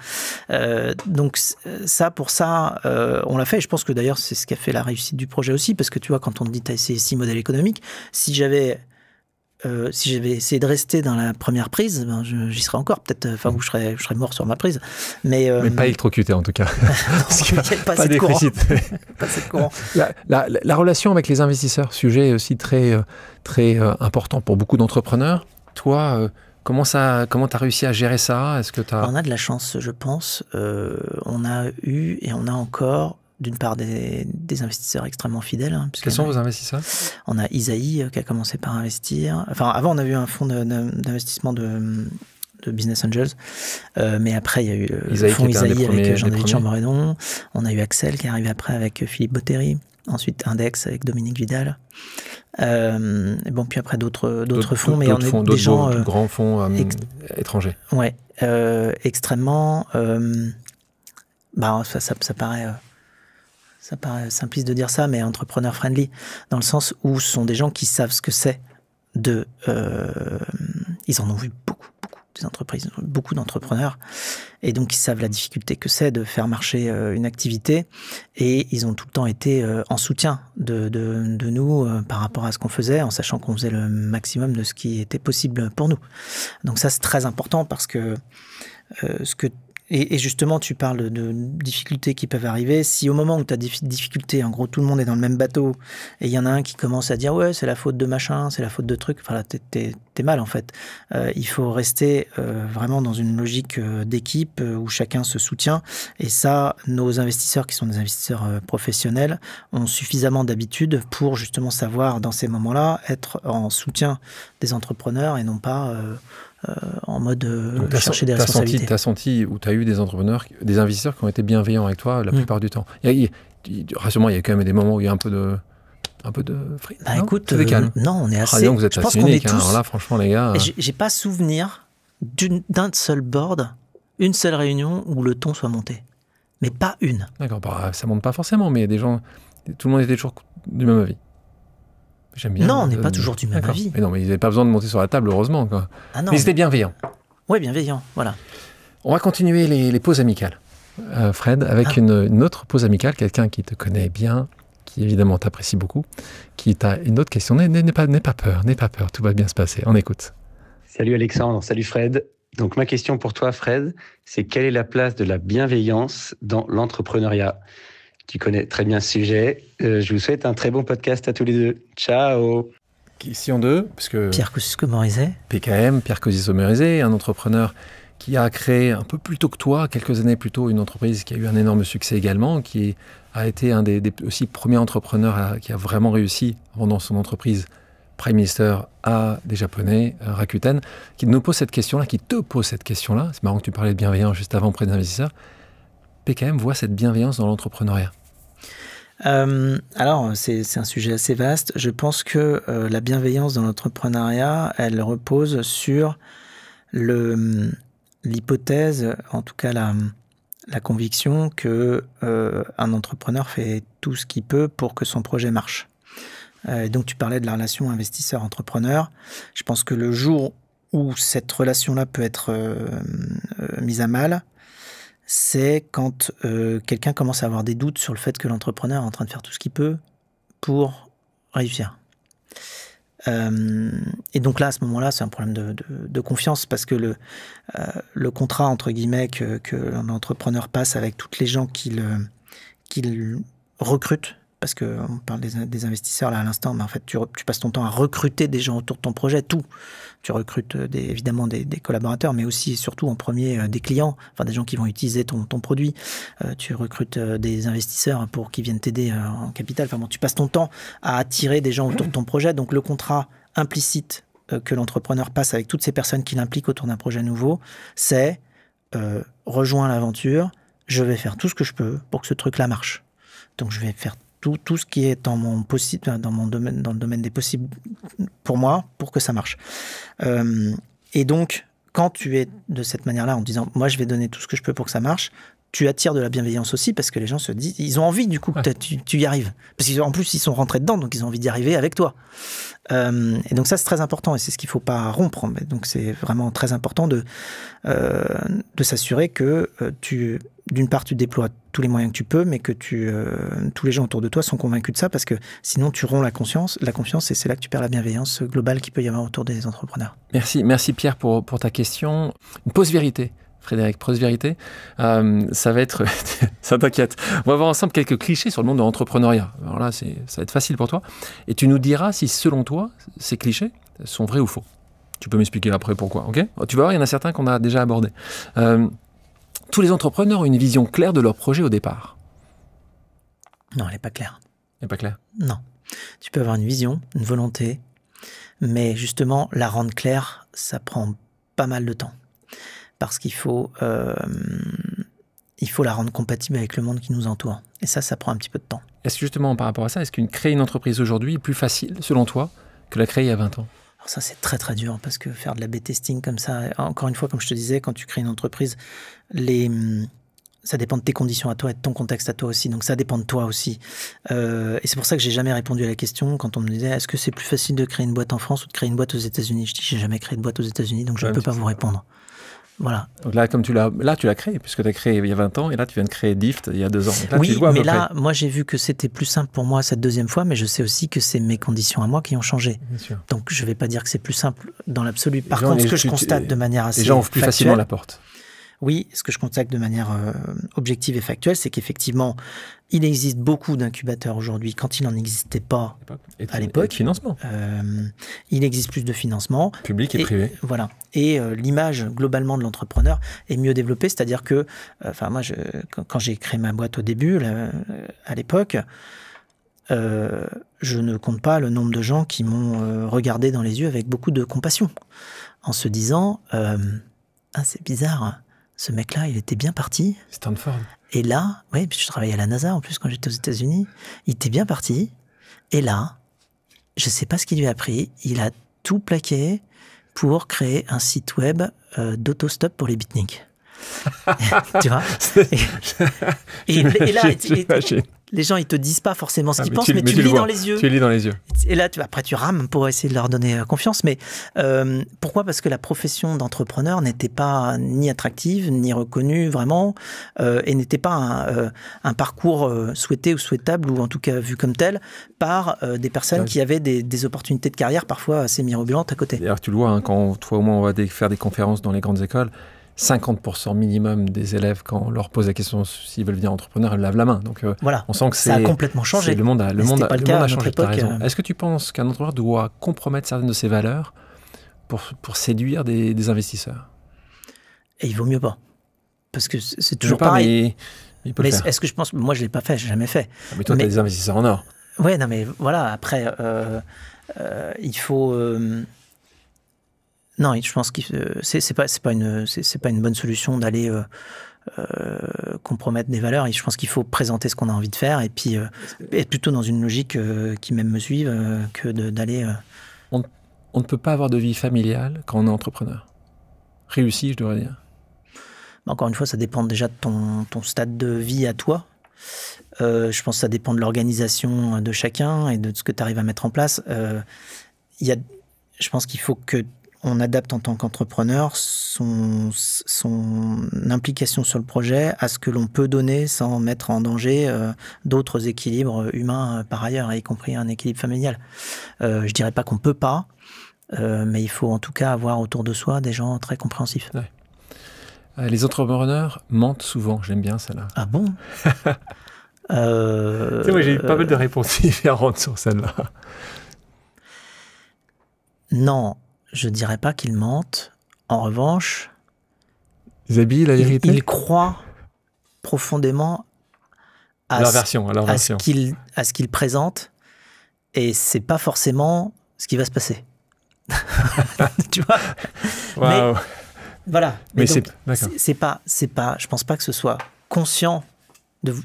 Donc, ça, pour ça, on l'a fait. Et je pense que d'ailleurs, c'est ce qui a fait la réussite du projet aussi. Parce que tu vois, quand on te dit tu as essayé 6 modèles économiques, si j'avais essayé de rester dans la première prise, ben j'y serais encore peut-être, ou je serais mort sur ma prise. Mais pas électrocuté en tout cas. Parce qu'il n'y a pas assez de courant. Pas assez de courant. La relation avec les investisseurs, sujet aussi très important pour beaucoup d'entrepreneurs. Toi, comment tu as réussi à gérer ça? Est-ce que On a de la chance, je pense. On a eu et on a encore d'une part des investisseurs extrêmement fidèles. Hein, quels sont vos investisseurs? On a Isaïe qui a commencé par investir. Enfin, avant, on a eu un fonds d'investissement de Business Angels. Mais après, il y a eu le fonds Isaïe avec Jean-David Chamboredon. On a eu Axel qui est arrivé après avec Philippe Botteri. Ensuite, Index avec Dominique Vidal. Bon, puis après, d'autres fonds. Mais on est des gens... grands fonds étrangers. Ouais. Extrêmement... ça paraît... Ça paraît simpliste de dire ça, mais entrepreneur friendly, dans le sens où ce sont des gens qui savent ce que c'est de... ils en ont vu beaucoup, des entreprises, beaucoup d'entrepreneurs, et donc ils savent la difficulté que c'est de faire marcher une activité, et ils ont tout le temps été en soutien de nous par rapport à ce qu'on faisait, en sachant qu'on faisait le maximum de ce qui était possible pour nous. Donc ça, c'est très important, parce que Et justement, tu parles de difficultés qui peuvent arriver. Si au moment où tu as des difficultés, en gros, tout le monde est dans le même bateau, et il y en a un qui commence à dire « ouais, c'est la faute de machin, c'est la faute de truc », enfin là, t'es mal, en fait. Il faut rester vraiment dans une logique d'équipe où chacun se soutient. Et ça, nos investisseurs, qui sont des investisseurs professionnels, ont suffisamment d'habitude pour justement savoir, dans ces moments-là, être en soutien des entrepreneurs et non pas... en mode chercher des responsabilités. Tu as senti ou tu as eu des entrepreneurs, des investisseurs qui ont été bienveillants avec toi la plupart du temps. Rassure-moi, il y a quand même des moments où il y a un peu de écoute, non, on est assez... donc vous êtes je pense assez unique. Qu'on est tous... Alors là, franchement, les gars... J'ai pas souvenir d'un seul board, une seule réunion où le ton soit monté. Mais pas une. D'accord, ça monte pas forcément, mais il y a des gens... Tout le monde était toujours du même avis. J'aime bien. Non, on n'est pas toujours du même avis. Mais non, mais ils n'avaient pas besoin de monter sur la table, heureusement. Quoi. Ah non, mais ils étaient bienveillants. Oui, bienveillants, voilà. On va continuer les pauses amicales, Fred, avec une autre pause amicale, quelqu'un qui te connaît bien, qui évidemment t'apprécie beaucoup, qui t'a une autre question. N'aie pas peur, tout va bien se passer. On écoute. Salut Alexandre, salut Fred. Donc ma question pour toi, Fred, c'est quelle est la place de la bienveillance dans l'entrepreneuriat ? Tu connais très bien ce sujet. Je vous souhaite un très bon podcast à tous les deux. Ciao. Question 2, parce que Pierre Kosciusko-Morizet. PKM, Pierre Kosciusko-Morizet, un entrepreneur qui a créé un peu plus tôt que toi, quelques années plus tôt, une entreprise qui a eu un énorme succès également, qui a été un des aussi premiers entrepreneurs qui a vraiment réussi en vendant son entreprise Prime Minister à des Japonais, Rakuten, qui nous pose cette question-là, qui te pose cette question-là. C'est marrant que tu parlais de bienveillance juste avant auprès des investisseurs. PKM voit cette bienveillance dans l'entrepreneuriat? Alors, c'est un sujet assez vaste. Je pense que la bienveillance dans l'entrepreneuriat, elle repose sur l'hypothèse, en tout cas la conviction que un entrepreneur fait tout ce qu'il peut pour que son projet marche. Donc, tu parlais de la relation investisseur-entrepreneur. Je pense que le jour où cette relation-là peut être mise à mal, c'est quand quelqu'un commence à avoir des doutes sur le fait que l'entrepreneur est en train de faire tout ce qu'il peut pour réussir. Et donc là, à ce moment-là, c'est un problème de confiance, parce que le contrat, entre guillemets, que l'entrepreneur passe avec toutes les gens qu'il recrute, parce qu'on parle des investisseurs là à l'instant, mais en fait, tu passes ton temps à recruter des gens autour de ton projet, tout. Tu recrutes évidemment des collaborateurs, mais aussi et surtout en premier des clients, enfin des gens qui vont utiliser ton produit. Tu recrutes des investisseurs pour qu'ils viennent t'aider en capital. Enfin bon, tu passes ton temps à attirer des gens autour de ton projet. Donc le contrat implicite que l'entrepreneur passe avec toutes ces personnes qu'il implique autour d'un projet nouveau, c'est rejoins l'aventure, je vais faire tout ce que je peux pour que ce truc-là marche. Donc je vais faire tout ce qui est dans le domaine des possibles pour moi, pour que ça marche. Et donc, quand tu es de cette manière-là, en disant, moi, je vais donner tout ce que je peux pour que ça marche, tu attires de la bienveillance aussi, parce que les gens se disent, ils ont envie du coup que tu y arrives. Parce qu'en plus, ils sont rentrés dedans, donc ils ont envie d'y arriver avec toi. Et donc ça, c'est très important, et c'est ce qu'il ne faut pas rompre. Donc c'est vraiment très important de s'assurer que d'une part, tu déploies tous les moyens que tu peux, mais que tous les gens autour de toi sont convaincus de ça, parce que sinon tu romps la confiance, et c'est là que tu perds la bienveillance globale qu'il peut y avoir autour des entrepreneurs. Merci Pierre pour ta question. Une pause vérité. Frédéric, pause vérité, ça va être, ça t'inquiète, on va voir ensemble quelques clichés sur le monde de l'entrepreneuriat. Alors là, ça va être facile pour toi. Et tu nous diras si, selon toi, ces clichés sont vrais ou faux. Tu peux m'expliquer après pourquoi, ok ? Tu vas voir, il y en a certains qu'on a déjà abordés. Tous les entrepreneurs ont une vision claire de leur projet au départ. Non, elle n'est pas claire. Elle n'est pas claire ? Non. Tu peux avoir une vision, une volonté, mais justement, la rendre claire, ça prend pas mal de temps. Parce qu'il faut la rendre compatible avec le monde qui nous entoure. Et ça prend un petit peu de temps. Est-ce que justement, par rapport à ça, est-ce qu'une créer une entreprise aujourd'hui est plus facile, selon toi, que la créer il y a 20 ans ? Alors ça, c'est très très dur, parce que faire de la B-testing comme ça, encore une fois, comme je te disais, quand tu crées une entreprise, ça dépend de tes conditions à toi et de ton contexte à toi aussi. Donc ça dépend de toi aussi. Et c'est pour ça que j'ai jamais répondu à la question quand on me disait est-ce que c'est plus facile de créer une boîte en France ou de créer une boîte aux États-Unis ? Je dis j'ai jamais créé de boîte aux États-Unis, donc je ne peux pas vous répondre. Voilà. Donc là, tu l'as créé, puisque tu as créé il y a 20 ans, et là, tu viens de créer Dift il y a 2 ans. Là, oui, tu vois mais là, moi, j'ai vu que c'était plus simple pour moi cette deuxième fois, mais je sais aussi que c'est mes conditions à moi qui ont changé. Bien sûr. Donc, je ne vais pas dire que c'est plus simple dans l'absolu. Par contre, ce que je constate de manière assez les gens ouvrent plus factuelle, facilement la porte. Oui, ce que je constate de manière objective et factuelle, c'est qu'effectivement, il existe beaucoup d'incubateurs aujourd'hui quand il n'en existait pas à l'époque. Et de financement. Il existe plus de financement. Public et privé. Voilà. Et l'image globalement de l'entrepreneur est mieux développée. C'est-à-dire que, moi, quand j'ai créé ma boîte au début, à l'époque, je ne compte pas le nombre de gens qui m'ont regardé dans les yeux avec beaucoup de compassion, en se disant c'est bizarre. Ce mec-là, il était bien parti. Stanford. Et là, oui, puis je travaillais à la NASA en plus quand j'étais aux États-Unis. Il était bien parti. Et là, je ne sais pas ce qu'il lui a pris. Il a tout plaqué pour créer un site web d'autostop pour les beatniks. Tu vois ? Et là, les gens, ils te disent pas forcément ce qu'ils pensent, mais tu le lis dans les yeux. Tu lis dans les yeux. Et là, après, tu rames pour essayer de leur donner confiance. Mais pourquoi ? Parce que la profession d'entrepreneur n'était pas ni attractive, ni reconnue vraiment, et n'était pas un parcours souhaité ou souhaitable, ou en tout cas vu comme tel, par des personnes qui avaient des opportunités de carrière parfois assez mirobolantes à côté. D'ailleurs, tu le vois, quand toi ou moi, on va faire des conférences dans les grandes écoles, 50% minimum des élèves, quand on leur pose la question s'ils veulent devenir entrepreneur, ils lèvent la main. Donc, voilà, on sent que ça a complètement changé. Le monde a changé. Époque, Est-ce que tu penses qu'un entrepreneur doit compromettre certaines de ses valeurs pour séduire des investisseurs ? Et il vaut mieux pas. Parce que c'est toujours pareil. Mais il peut le faire. Est-ce que je pense... Moi, je ne l'ai pas fait, je n'ai jamais fait. Mais toi, tu as des investisseurs en or. Ouais, non, mais voilà, après, il faut... Non, je pense que c'est pas une bonne solution d'aller compromettre des valeurs. Et je pense qu'il faut présenter ce qu'on a envie de faire et puis être plutôt dans une logique qui même me suive que d'aller... On ne peut pas avoir de vie familiale quand on est entrepreneur. Réussi, je devrais dire. Encore une fois, ça dépend déjà de ton stade de vie à toi. Je pense que ça dépend de l'organisation de chacun et de ce que tu arrives à mettre en place. Je pense qu'il faut qu'on adapte en tant qu'entrepreneur son implication sur le projet à ce que l'on peut donner sans mettre en danger d'autres équilibres humains par ailleurs, y compris un équilibre familial. Je dirais pas qu'on peut pas, mais il faut en tout cas avoir autour de soi des gens très compréhensifs. Ouais. Les entrepreneurs mentent souvent, j'aime bien celle-là. Ah bon? Moi, j'ai eu pas mal de réponses différentes sur celle-là. Non, je dirais pas qu'ils mentent. En revanche, ils habillent la vérité. Ils croient profondément à ce qu'ils présentent, et c'est pas forcément ce qui va se passer. Tu vois? Wow. Mais voilà. Mais donc, c'est pas. Je pense pas que ce soit conscient.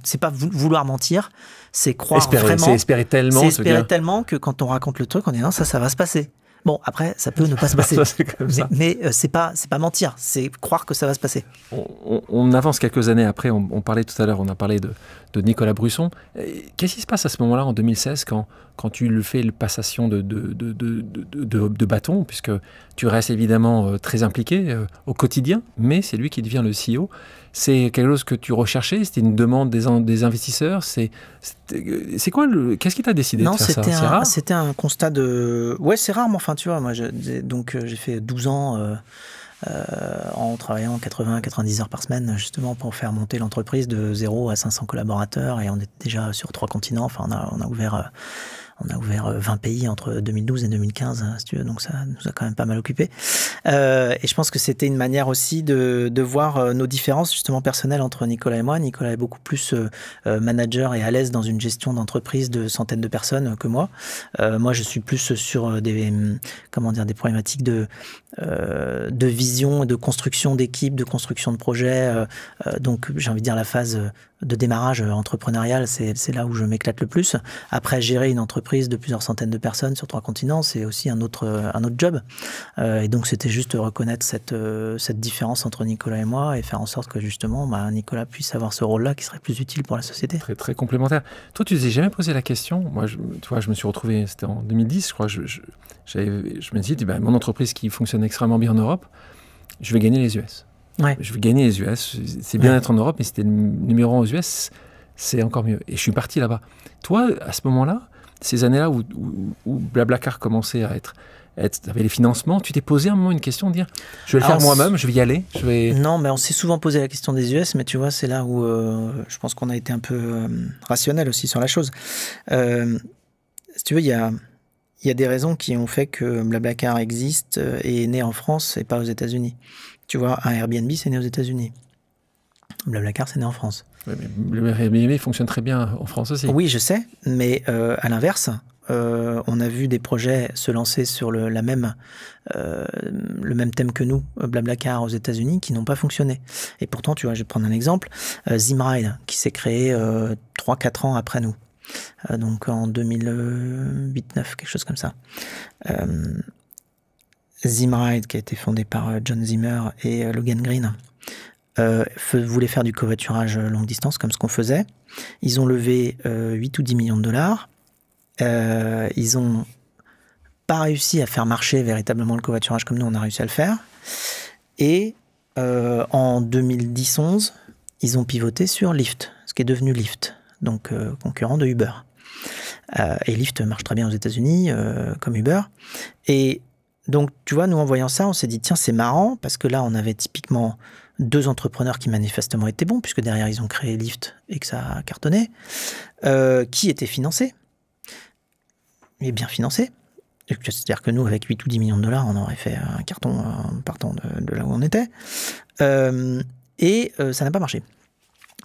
C'est pas vouloir mentir, c'est croire vraiment. C'est espérer tellement. C'est espérer tellement que quand on raconte le truc, on dit non, ça va se passer. Bon, après, ça peut ne pas se passer. Ça, c'est comme ça. Mais c'est pas mentir, c'est croire que ça va se passer. On avance quelques années après, on parlait tout à l'heure, on a parlé de Nicolas Brusson. Qu'est-ce qui se passe à ce moment-là, en 2016, quand tu le fais, le passation de bâton, puisque tu restes évidemment très impliqué au quotidien, mais c'est lui qui devient le CEO. C'est quelque chose que tu recherchais? C'était une demande des investisseurs? C'est quoi qu'est-ce qui t'a décidé de faire ça? C'est rare? C'était un constat de... Ouais, c'est rare, mais enfin, tu vois, moi, j'ai fait 12 ans en travaillant 80-90 heures par semaine, justement, pour faire monter l'entreprise de 0 à 500 collaborateurs, et on est déjà sur 3 continents. Enfin, on a ouvert 20 pays entre 2012 et 2015, si tu veux, donc ça nous a quand même pas mal occupé. Et je pense que c'était une manière aussi de voir nos différences justement personnelles entre Nicolas et moi. Nicolas est beaucoup plus manager et à l'aise dans une gestion d'entreprise de centaines de personnes que moi. Moi, je suis plus sur des problématiques de vision, de construction d'équipe, de construction de projet. Donc, j'ai envie de dire la phase de démarrage entrepreneurial, c'est là où je m'éclate le plus. Après, gérer une entreprise de plusieurs centaines de personnes sur 3 continents, c'est aussi un autre job. Et donc, c'était juste reconnaître cette différence entre Nicolas et moi et faire en sorte que justement, Nicolas puisse avoir ce rôle-là qui serait plus utile pour la société. Très, très complémentaire. Toi, tu ne t'es jamais posé la question? Moi, tu vois, je me suis retrouvé, c'était en 2010, je crois, je me suis dit, mon entreprise qui fonctionne extrêmement bien en Europe, je vais gagner les US. Ouais. Je vais gagner les US. C'est bien d'être en Europe, mais c'était le numéro 1 aux US, c'est encore mieux. Et je suis parti là-bas. Toi, à ce moment-là, ces années-là où Blablacar commençait à être avec les financements, tu t'es posé un moment une question de dire, je vais le faire moi-même, je vais y aller. Non, mais on s'est souvent posé la question des US, mais tu vois, c'est là où je pense qu'on a été un peu rationnel aussi sur la chose. Si tu veux, il y a des raisons qui ont fait que Blablacar existe et est né en France et pas aux États-Unis. Tu vois, un Airbnb, c'est né aux États-Unis. Blablacar, c'est né en France. Ouais, mais le Airbnb fonctionne très bien en France aussi. Oui, je sais, mais à l'inverse, on a vu des projets se lancer sur le même thème que nous, Blablacar aux États-Unis, qui n'ont pas fonctionné. Et pourtant, tu vois, je vais prendre un exemple, Zimride, qui s'est créé 3-4 ans après nous. Donc en 2008-2009, quelque chose comme ça. Zimride, qui a été fondé par John Zimmer et Logan Green, voulait faire du covoiturage longue distance comme ce qu'on faisait. Ils ont levé 8 ou 10 millions de dollars. Ils n'ont pas réussi à faire marcher véritablement le covoiturage comme nous on a réussi à le faire. Et en 2010-11, ils ont pivoté sur Lyft, ce qui est devenu Lyft, donc concurrent de Uber. Et Lyft marche très bien aux États-Unis, comme Uber. Et donc, tu vois, nous, en voyant ça, on s'est dit, tiens, c'est marrant, parce que là, on avait typiquement 2 entrepreneurs qui manifestement étaient bons, puisque derrière, ils ont créé Lyft et que ça a cartonné, qui étaient financés, mais bien financés. C'est-à-dire que nous, avec 8 ou 10 millions de dollars, on aurait fait un carton en partant de là où on était. Et ça n'a pas marché.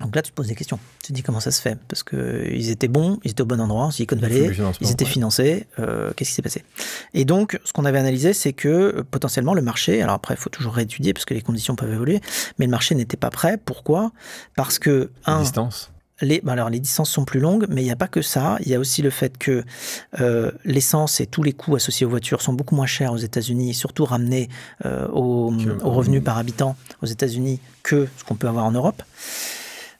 Donc là, tu te poses des questions. Tu te dis comment ça se fait? Parce qu'ils étaient bons, ils étaient au bon endroit, en Silicon Valley, ils étaient financés. Qu'est-ce qui s'est passé? Et donc, ce qu'on avait analysé, c'est que potentiellement le marché, alors après, il faut toujours réétudier parce que les conditions peuvent évoluer, mais le marché n'était pas prêt. Pourquoi? Parce que, distance. Les distances sont plus longues, mais il n'y a pas que ça. Il y a aussi le fait que l'essence et tous les coûts associés aux voitures sont beaucoup moins chers aux États-Unis, surtout ramenés aux revenus par habitant aux États-Unis que ce qu'on peut avoir en Europe.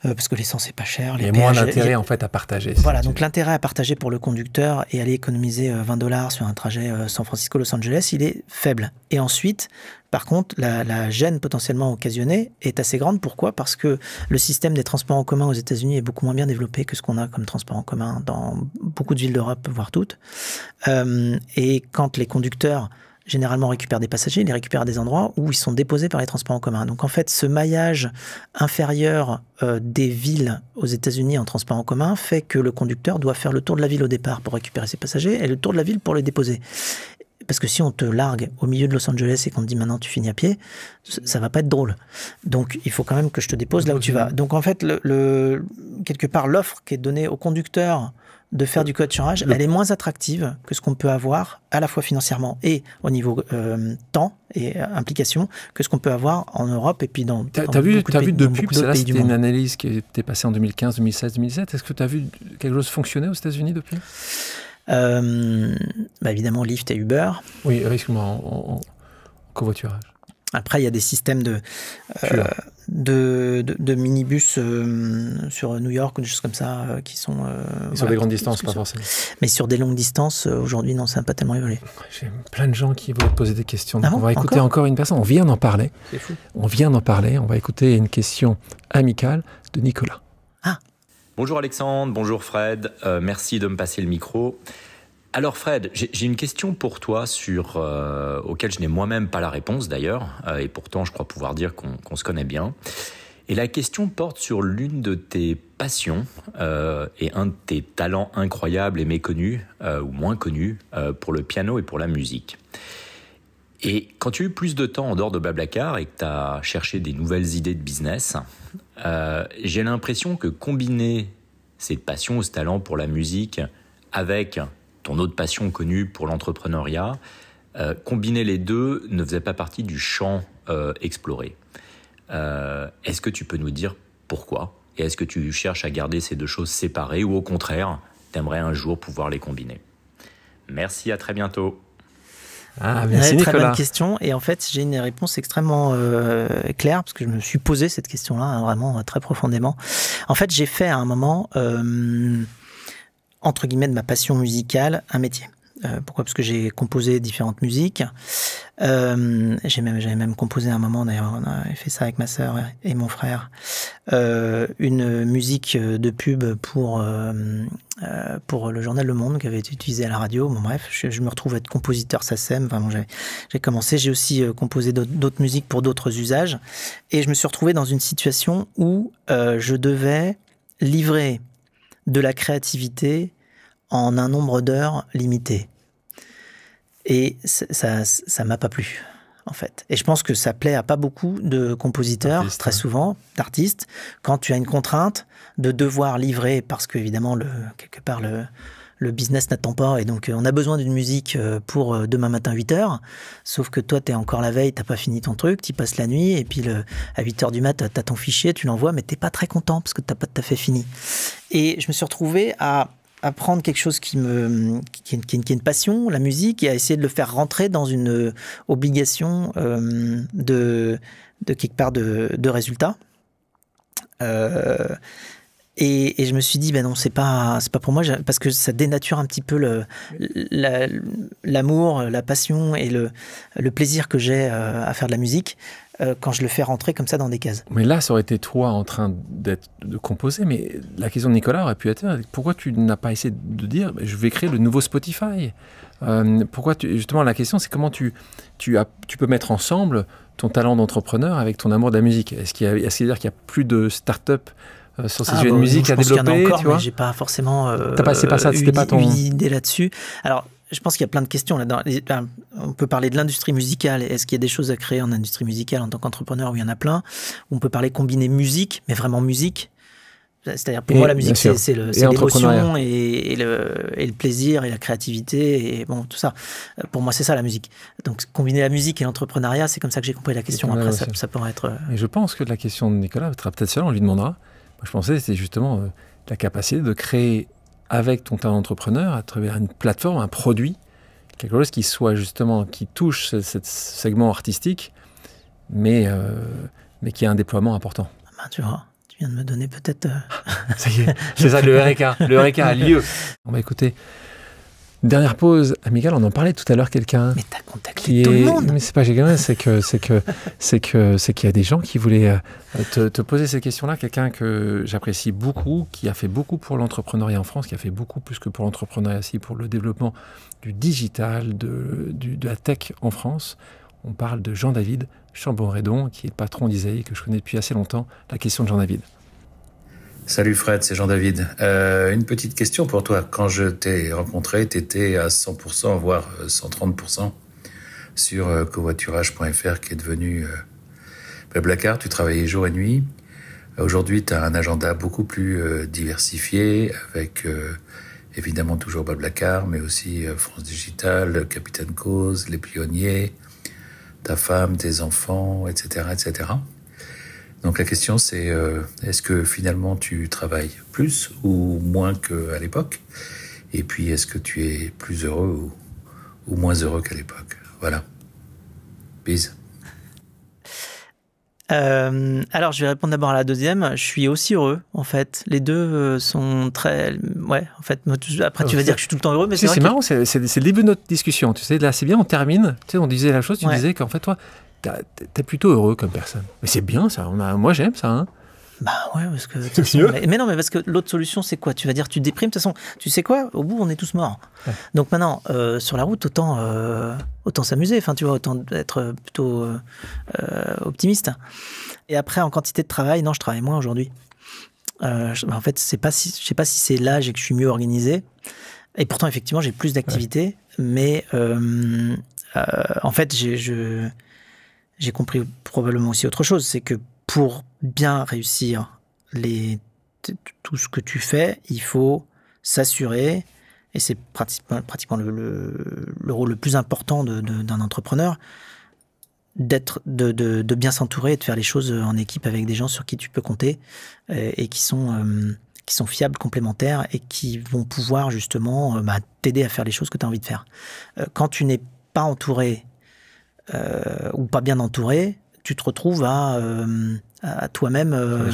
Parce que l'essence n'est pas cher. Il y a moins d'intérêt en fait à partager. Voilà, donc l'intérêt à partager pour le conducteur et aller économiser $20 sur un trajet San Francisco-Los Angeles, il est faible. Et ensuite, par contre, la gêne potentiellement occasionnée est assez grande. Pourquoi? Parce que le système des transports en commun aux États-Unis est beaucoup moins bien développé que ce qu'on a comme transport en commun dans beaucoup de villes d'Europe, voire toutes. Et quand les conducteurs généralement récupèrent des passagers, ils les récupèrent à des endroits où ils sont déposés par les transports en commun. Donc en fait, ce maillage inférieur des villes aux États-Unis en transport en commun fait que le conducteur doit faire le tour de la ville au départ pour récupérer ses passagers et le tour de la ville pour les déposer. Parce que si on te largue au milieu de Los Angeles et qu'on te dit maintenant tu finis à pied, ça va pas être drôle. Donc il faut quand même que je te dépose là où tu vas. Donc en fait, quelque part, l'offre qui est donnée au conducteur de faire du covoiturage, elle est moins attractive que ce qu'on peut avoir à la fois financièrement et au niveau temps et implication que ce qu'on peut avoir en Europe et puis dans t'as vu depuis, parce que là c'était une analyse qui était passée en 2015, 2016, 2017. Est-ce que tu as vu quelque chose fonctionner aux États-Unis depuis? Évidemment, Lyft et Uber. Oui, excuse-moi, en covoiturage. Après, il y a des systèmes de minibus sur New York ou des choses comme ça qui sont... sur des grandes distances, pas forcément. Mais sur des longues distances, aujourd'hui, non, ça n'a pas tellement évolué. J'ai plein de gens qui veulent te poser des questions. Ah bon, on va écouter encore une personne. On vient d'en parler. C'est fou. On vient d'en parler. On va écouter une question amicale de Nicolas. Ah. Bonjour Alexandre, bonjour Fred. Merci de me passer le micro. Alors Fred, j'ai une question pour toi auquel je n'ai moi-même pas la réponse d'ailleurs, et pourtant je crois pouvoir dire qu'on se connaît bien. Et la question porte sur l'une de tes passions et un de tes talents incroyables et méconnus, ou moins connus, pour le piano et pour la musique. Et quand tu as eu plus de temps en dehors de Blablacar et que tu as cherché des nouvelles idées de business, j'ai l'impression que combiner cette passion ou ce talent pour la musique avec ton autre passion connue pour l'entrepreneuriat, combiner les deux ne faisait pas partie du champ exploré. Est-ce que tu peux nous dire pourquoi? Et est-ce que tu cherches à garder ces deux choses séparées ou au contraire, t'aimerais un jour pouvoir les combiner? Merci, à très bientôt. Ah, merci Nicolas. Très bonne question. Et en fait, j'ai une réponse extrêmement claire parce que je me suis posé cette question-là vraiment très profondément. En fait, j'ai fait à un moment... entre guillemets, de ma passion musicale, un métier. Pourquoi ? Parce que j'ai composé différentes musiques. J'avais même composé à un moment, d'ailleurs, on a fait ça avec ma sœur et mon frère, une musique de pub pour le journal Le Monde qui avait été utilisée à la radio. Bon, bref, je me retrouve à être compositeur SACEM. Enfin, bon, j'ai commencé, j'ai aussi composé d'autres musiques pour d'autres usages. Et je me suis retrouvé dans une situation où je devais livrer de la créativité en un nombre d'heures limité. Et ça m'a pas plu, en fait. Et je pense que ça plaît à pas beaucoup de compositeurs, très souvent, d'artistes, quand tu as une contrainte de devoir livrer, parce qu'évidemment, quelque part, le business n'attend pas, et donc on a besoin d'une musique pour demain matin 8h, sauf que toi, tu es encore la veille, tu n'as pas fini ton truc, tu passes la nuit, et puis à 8h du mat, tu as ton fichier, tu l'envoies, mais tu n'es pas très content, parce que tu n'as pas tout à fait fini. Et je me suis retrouvé à prendre quelque chose qui est une passion, la musique, et à essayer de le faire rentrer dans une obligation de quelque part de résultat. Et je me suis dit, ben non, c'est pas pour moi, parce que ça dénature un petit peu l'amour, la passion et le plaisir que j'ai à faire de la musique quand je le fais rentrer comme ça dans des cases. Mais là, ça aurait été toi en train de composer, mais la question de Nicolas aurait pu être, pourquoi tu n'as pas essayé de dire, je vais créer le nouveau Spotify? Justement, la question, c'est comment tu peux mettre ensemble ton talent d'entrepreneur avec ton amour de la musique. Est-ce qu'il y a plus de start-up sur ces sujets de musique à développer? Je pense qu'il y en a encore, mais j'ai pas forcément une idée là-dessus. Alors, je pense qu'il y a plein de questions là-dedans. On peut parler de l'industrie musicale. Est-ce qu'il y a des choses à créer en industrie musicale en tant qu'entrepreneur? Oui, il y en a plein. On peut parler combiner musique, mais vraiment musique. C'est-à-dire, pour moi, la musique, c'est l'émotion et le plaisir et la créativité et bon, tout ça. Pour moi, c'est ça, la musique. Donc, combiner la musique et l'entrepreneuriat, c'est comme ça que j'ai compris la question. Après, ça pourrait être... Et je pense que la question de Nicolas sera peut-être celle, on lui demandera. Moi, je pensais que c'était justement la capacité de créer avec ton talent d'entrepreneur, à travers une plateforme, un produit, quelque chose qui soit justement, qui touche ce segment artistique, mais qui a un déploiement important. Ben, tu vois, tu viens de me donner peut-être... Ça y est, c'est ça, le Eureka a lieu. On va écouter. Dernière pause amicale, on en parlait tout à l'heure, quelqu'un... Mais t'as contacté tout le monde. Mais c'est pas génial, c'est qu'il y a des gens qui voulaient te poser ces questions-là. Quelqu'un que j'apprécie beaucoup, qui a fait beaucoup pour l'entrepreneuriat en France, qui a fait beaucoup plus que pour l'entrepreneuriat aussi, pour le développement du digital, de la tech en France. On parle de Jean-David Chambon-Redon, qui est le patron d'Isaïe, que je connais depuis assez longtemps. La question de Jean-David. Salut Fred, c'est Jean-David. Une petite question pour toi. Quand je t'ai rencontré, tu étais à 100%, voire 130% sur covoiturage.fr qui est devenu Blablacar. Tu travaillais jour et nuit. Aujourd'hui, tu as un agenda beaucoup plus diversifié avec évidemment toujours Blablacar, mais aussi France Digital, Capitaine Cause, Les Pionniers, ta femme, tes enfants, etc., etc. Donc la question c'est, est-ce que finalement tu travailles plus ou moins qu'à l'époque? Et puis, est-ce que tu es plus heureux ou moins heureux qu'à l'époque? Voilà. Bise. Alors, je vais répondre d'abord à la deuxième. Je suis aussi heureux, en fait. Les deux sont très... Ouais, en fait, après, tu vas dire que je suis tout le temps heureux, mais c'est marrant, c'est le début de notre discussion. Tu sais, là, c'est bien, on termine. Tu sais, on disait la chose, tu disais qu'en fait, toi, t'es plutôt heureux comme personne. Mais c'est bien, ça. Moi, j'aime ça, hein. Bah ouais, parce que... C'est mieux. Mais non, mais parce que l'autre solution, c'est quoi? Tu vas dire, tu déprimes. De toute façon, tu sais quoi? Au bout, on est tous morts. Ouais. Donc maintenant, sur la route, autant s'amuser. Enfin, tu vois, autant être plutôt optimiste. Et après, en quantité de travail, non, je travaille moins aujourd'hui. En fait, je sais pas si c'est l'âge et que je suis mieux organisé. Et pourtant, effectivement, j'ai plus d'activités. Ouais. Mais en fait, j'ai compris probablement aussi autre chose. C'est que pour bien réussir tout ce que tu fais, il faut s'assurer, et c'est pratiquement le rôle le plus important d'un entrepreneur, de bien s'entourer et de faire les choses en équipe avec des gens sur qui tu peux compter et qui sont fiables, complémentaires et qui vont pouvoir justement t'aider à faire les choses que tu as envie de faire. Quand tu n'es pas entouré ou pas bien entouré, tu te retrouves à toi-même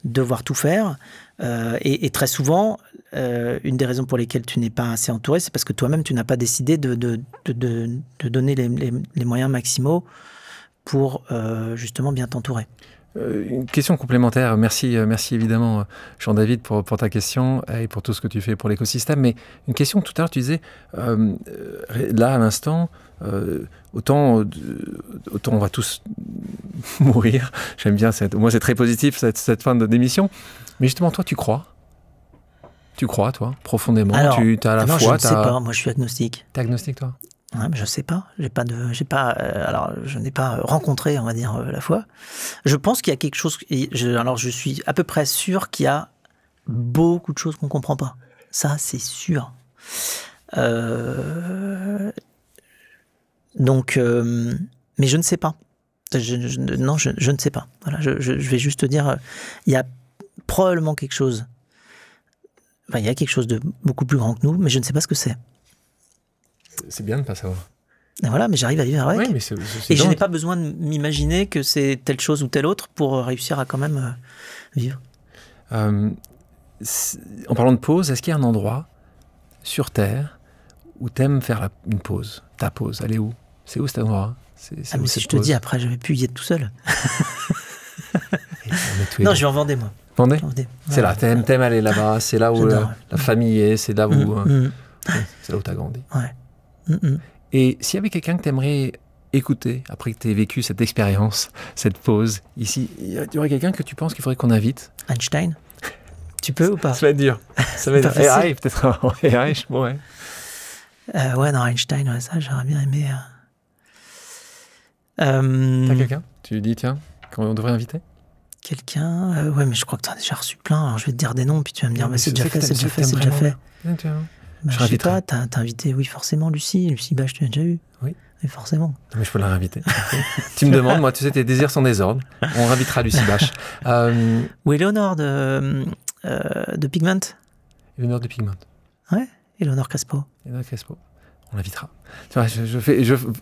devoir tout faire. Et très souvent, une des raisons pour lesquelles tu n'es pas assez entouré, c'est parce que toi-même, tu n'as pas décidé de donner les moyens maximaux pour justement bien t'entourer. Une question complémentaire. Merci évidemment, Jean-David, pour ta question et pour tout ce que tu fais pour l'écosystème. Mais une question, tout à l'heure, tu disais, là, à l'instant, autant on va tous mourir. J'aime bien moi, c'est très positif, cette fin d'émission. Mais justement, toi, tu crois? Tu crois, toi, profondément? Alors, tu as la foi? Je ne sais pas. Moi, je suis agnostique. T'es agnostique, toi? Ouais, mais je sais pas. Je n'ai pas rencontré, on va dire, la foi. Je pense qu'il y a quelque chose. Alors, je suis à peu près sûr qu'il y a beaucoup de choses qu'on comprend pas. Ça, c'est sûr. Donc, mais je ne sais pas. Non, je ne sais pas. Voilà, je vais juste te dire, il y a probablement quelque chose. Enfin, il y a quelque chose de beaucoup plus grand que nous, mais je ne sais pas ce que c'est. C'est bien de ne pas savoir. Et voilà, mais j'arrive à vivre avec. Oui, mais et je n'ai pas besoin de m'imaginer que c'est telle chose ou telle autre pour réussir à quand même vivre. En parlant de pause, est-ce qu'il y a un endroit sur Terre où tu aimes faire une pause? Ta pause, elle est où? C'est où cet endroit? Mais si je te dis après, je vais plus y être tout seul. Non, je vais en Vendée, moi. Vendée. C'est là, t'aimes aller là-bas, c'est là où la famille est, c'est là où c'est là où t'as grandi. Ouais. Et s'il y avait quelqu'un que t'aimerais écouter après que t'aies vécu cette expérience, cette pause, ici, il y aurait quelqu'un que tu penses qu'il faudrait qu'on invite? Einstein? Tu peux ou pas? Ça va être dur. Ça va être AI, peut-être. AI, ouais. Ouais, non, Einstein, ouais, ça, j'aurais bien aimé. T'as quelqu'un? Tu dis, tiens, qu'on devrait inviter? Quelqu'un? Ouais, mais je crois que t'en as déjà reçu plein. Alors, je vais te dire des noms, puis tu vas me dire, c'est déjà fait. Je sais pas, t'as invité, oui, forcément, Lucie Bach, tu l'as déjà eu. Oui. Mais forcément. Mais je peux la réinviter. Tu me demandes, moi, tu sais, tes désirs sont désordres. On réinvitera Lucie Bach. Ou Éléonore de Pigment. Éléonore de Pigment. Ouais, Éléonore Crespo. On l'invitera.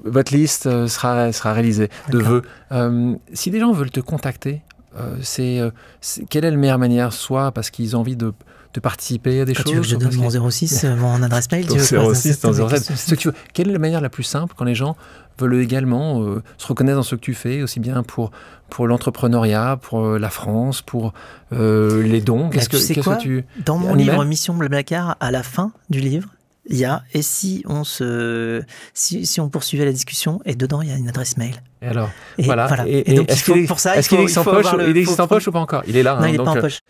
Votre liste sera réalisée de vœux. Si des gens veulent te contacter, quelle est la meilleure manière? Soit parce qu'ils ont envie de participer à des choses. Tu veux que je donne mon 06, mon adresse mail? Ton 06, ton 07. Quelle est la manière la plus simple quand les gens veulent également se reconnaître dans ce que tu fais, aussi bien pour l'entrepreneuriat, pour la France, pour les dons? Dans mon livre Mission Blablacar, à la fin du livre, il y a « Et si on poursuivait la discussion ?» et dedans, il y a une adresse mail. Et alors, voilà. Et donc, est-ce qu'il existe en poche ou pas encore? Il est là. Non, il n'est pas en poche.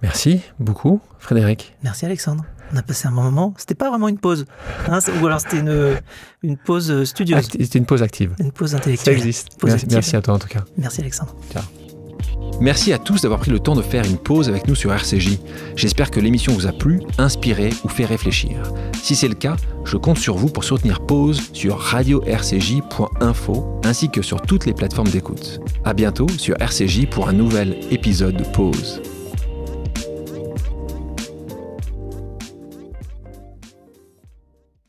Merci beaucoup, Frédéric. Merci, Alexandre. On a passé un bon moment. C'était pas vraiment une pause. Ou alors c'était une pause studieuse. C'était une pause active. Une pause intellectuelle. Ça existe. Merci à toi, en tout cas. Merci, Alexandre. Ciao. Merci à tous d'avoir pris le temps de faire une pause avec nous sur RCJ. J'espère que l'émission vous a plu, inspiré ou fait réfléchir. Si c'est le cas, je compte sur vous pour soutenir Pause sur radio-rcj.info ainsi que sur toutes les plateformes d'écoute. À bientôt sur RCJ pour un nouvel épisode de Pause.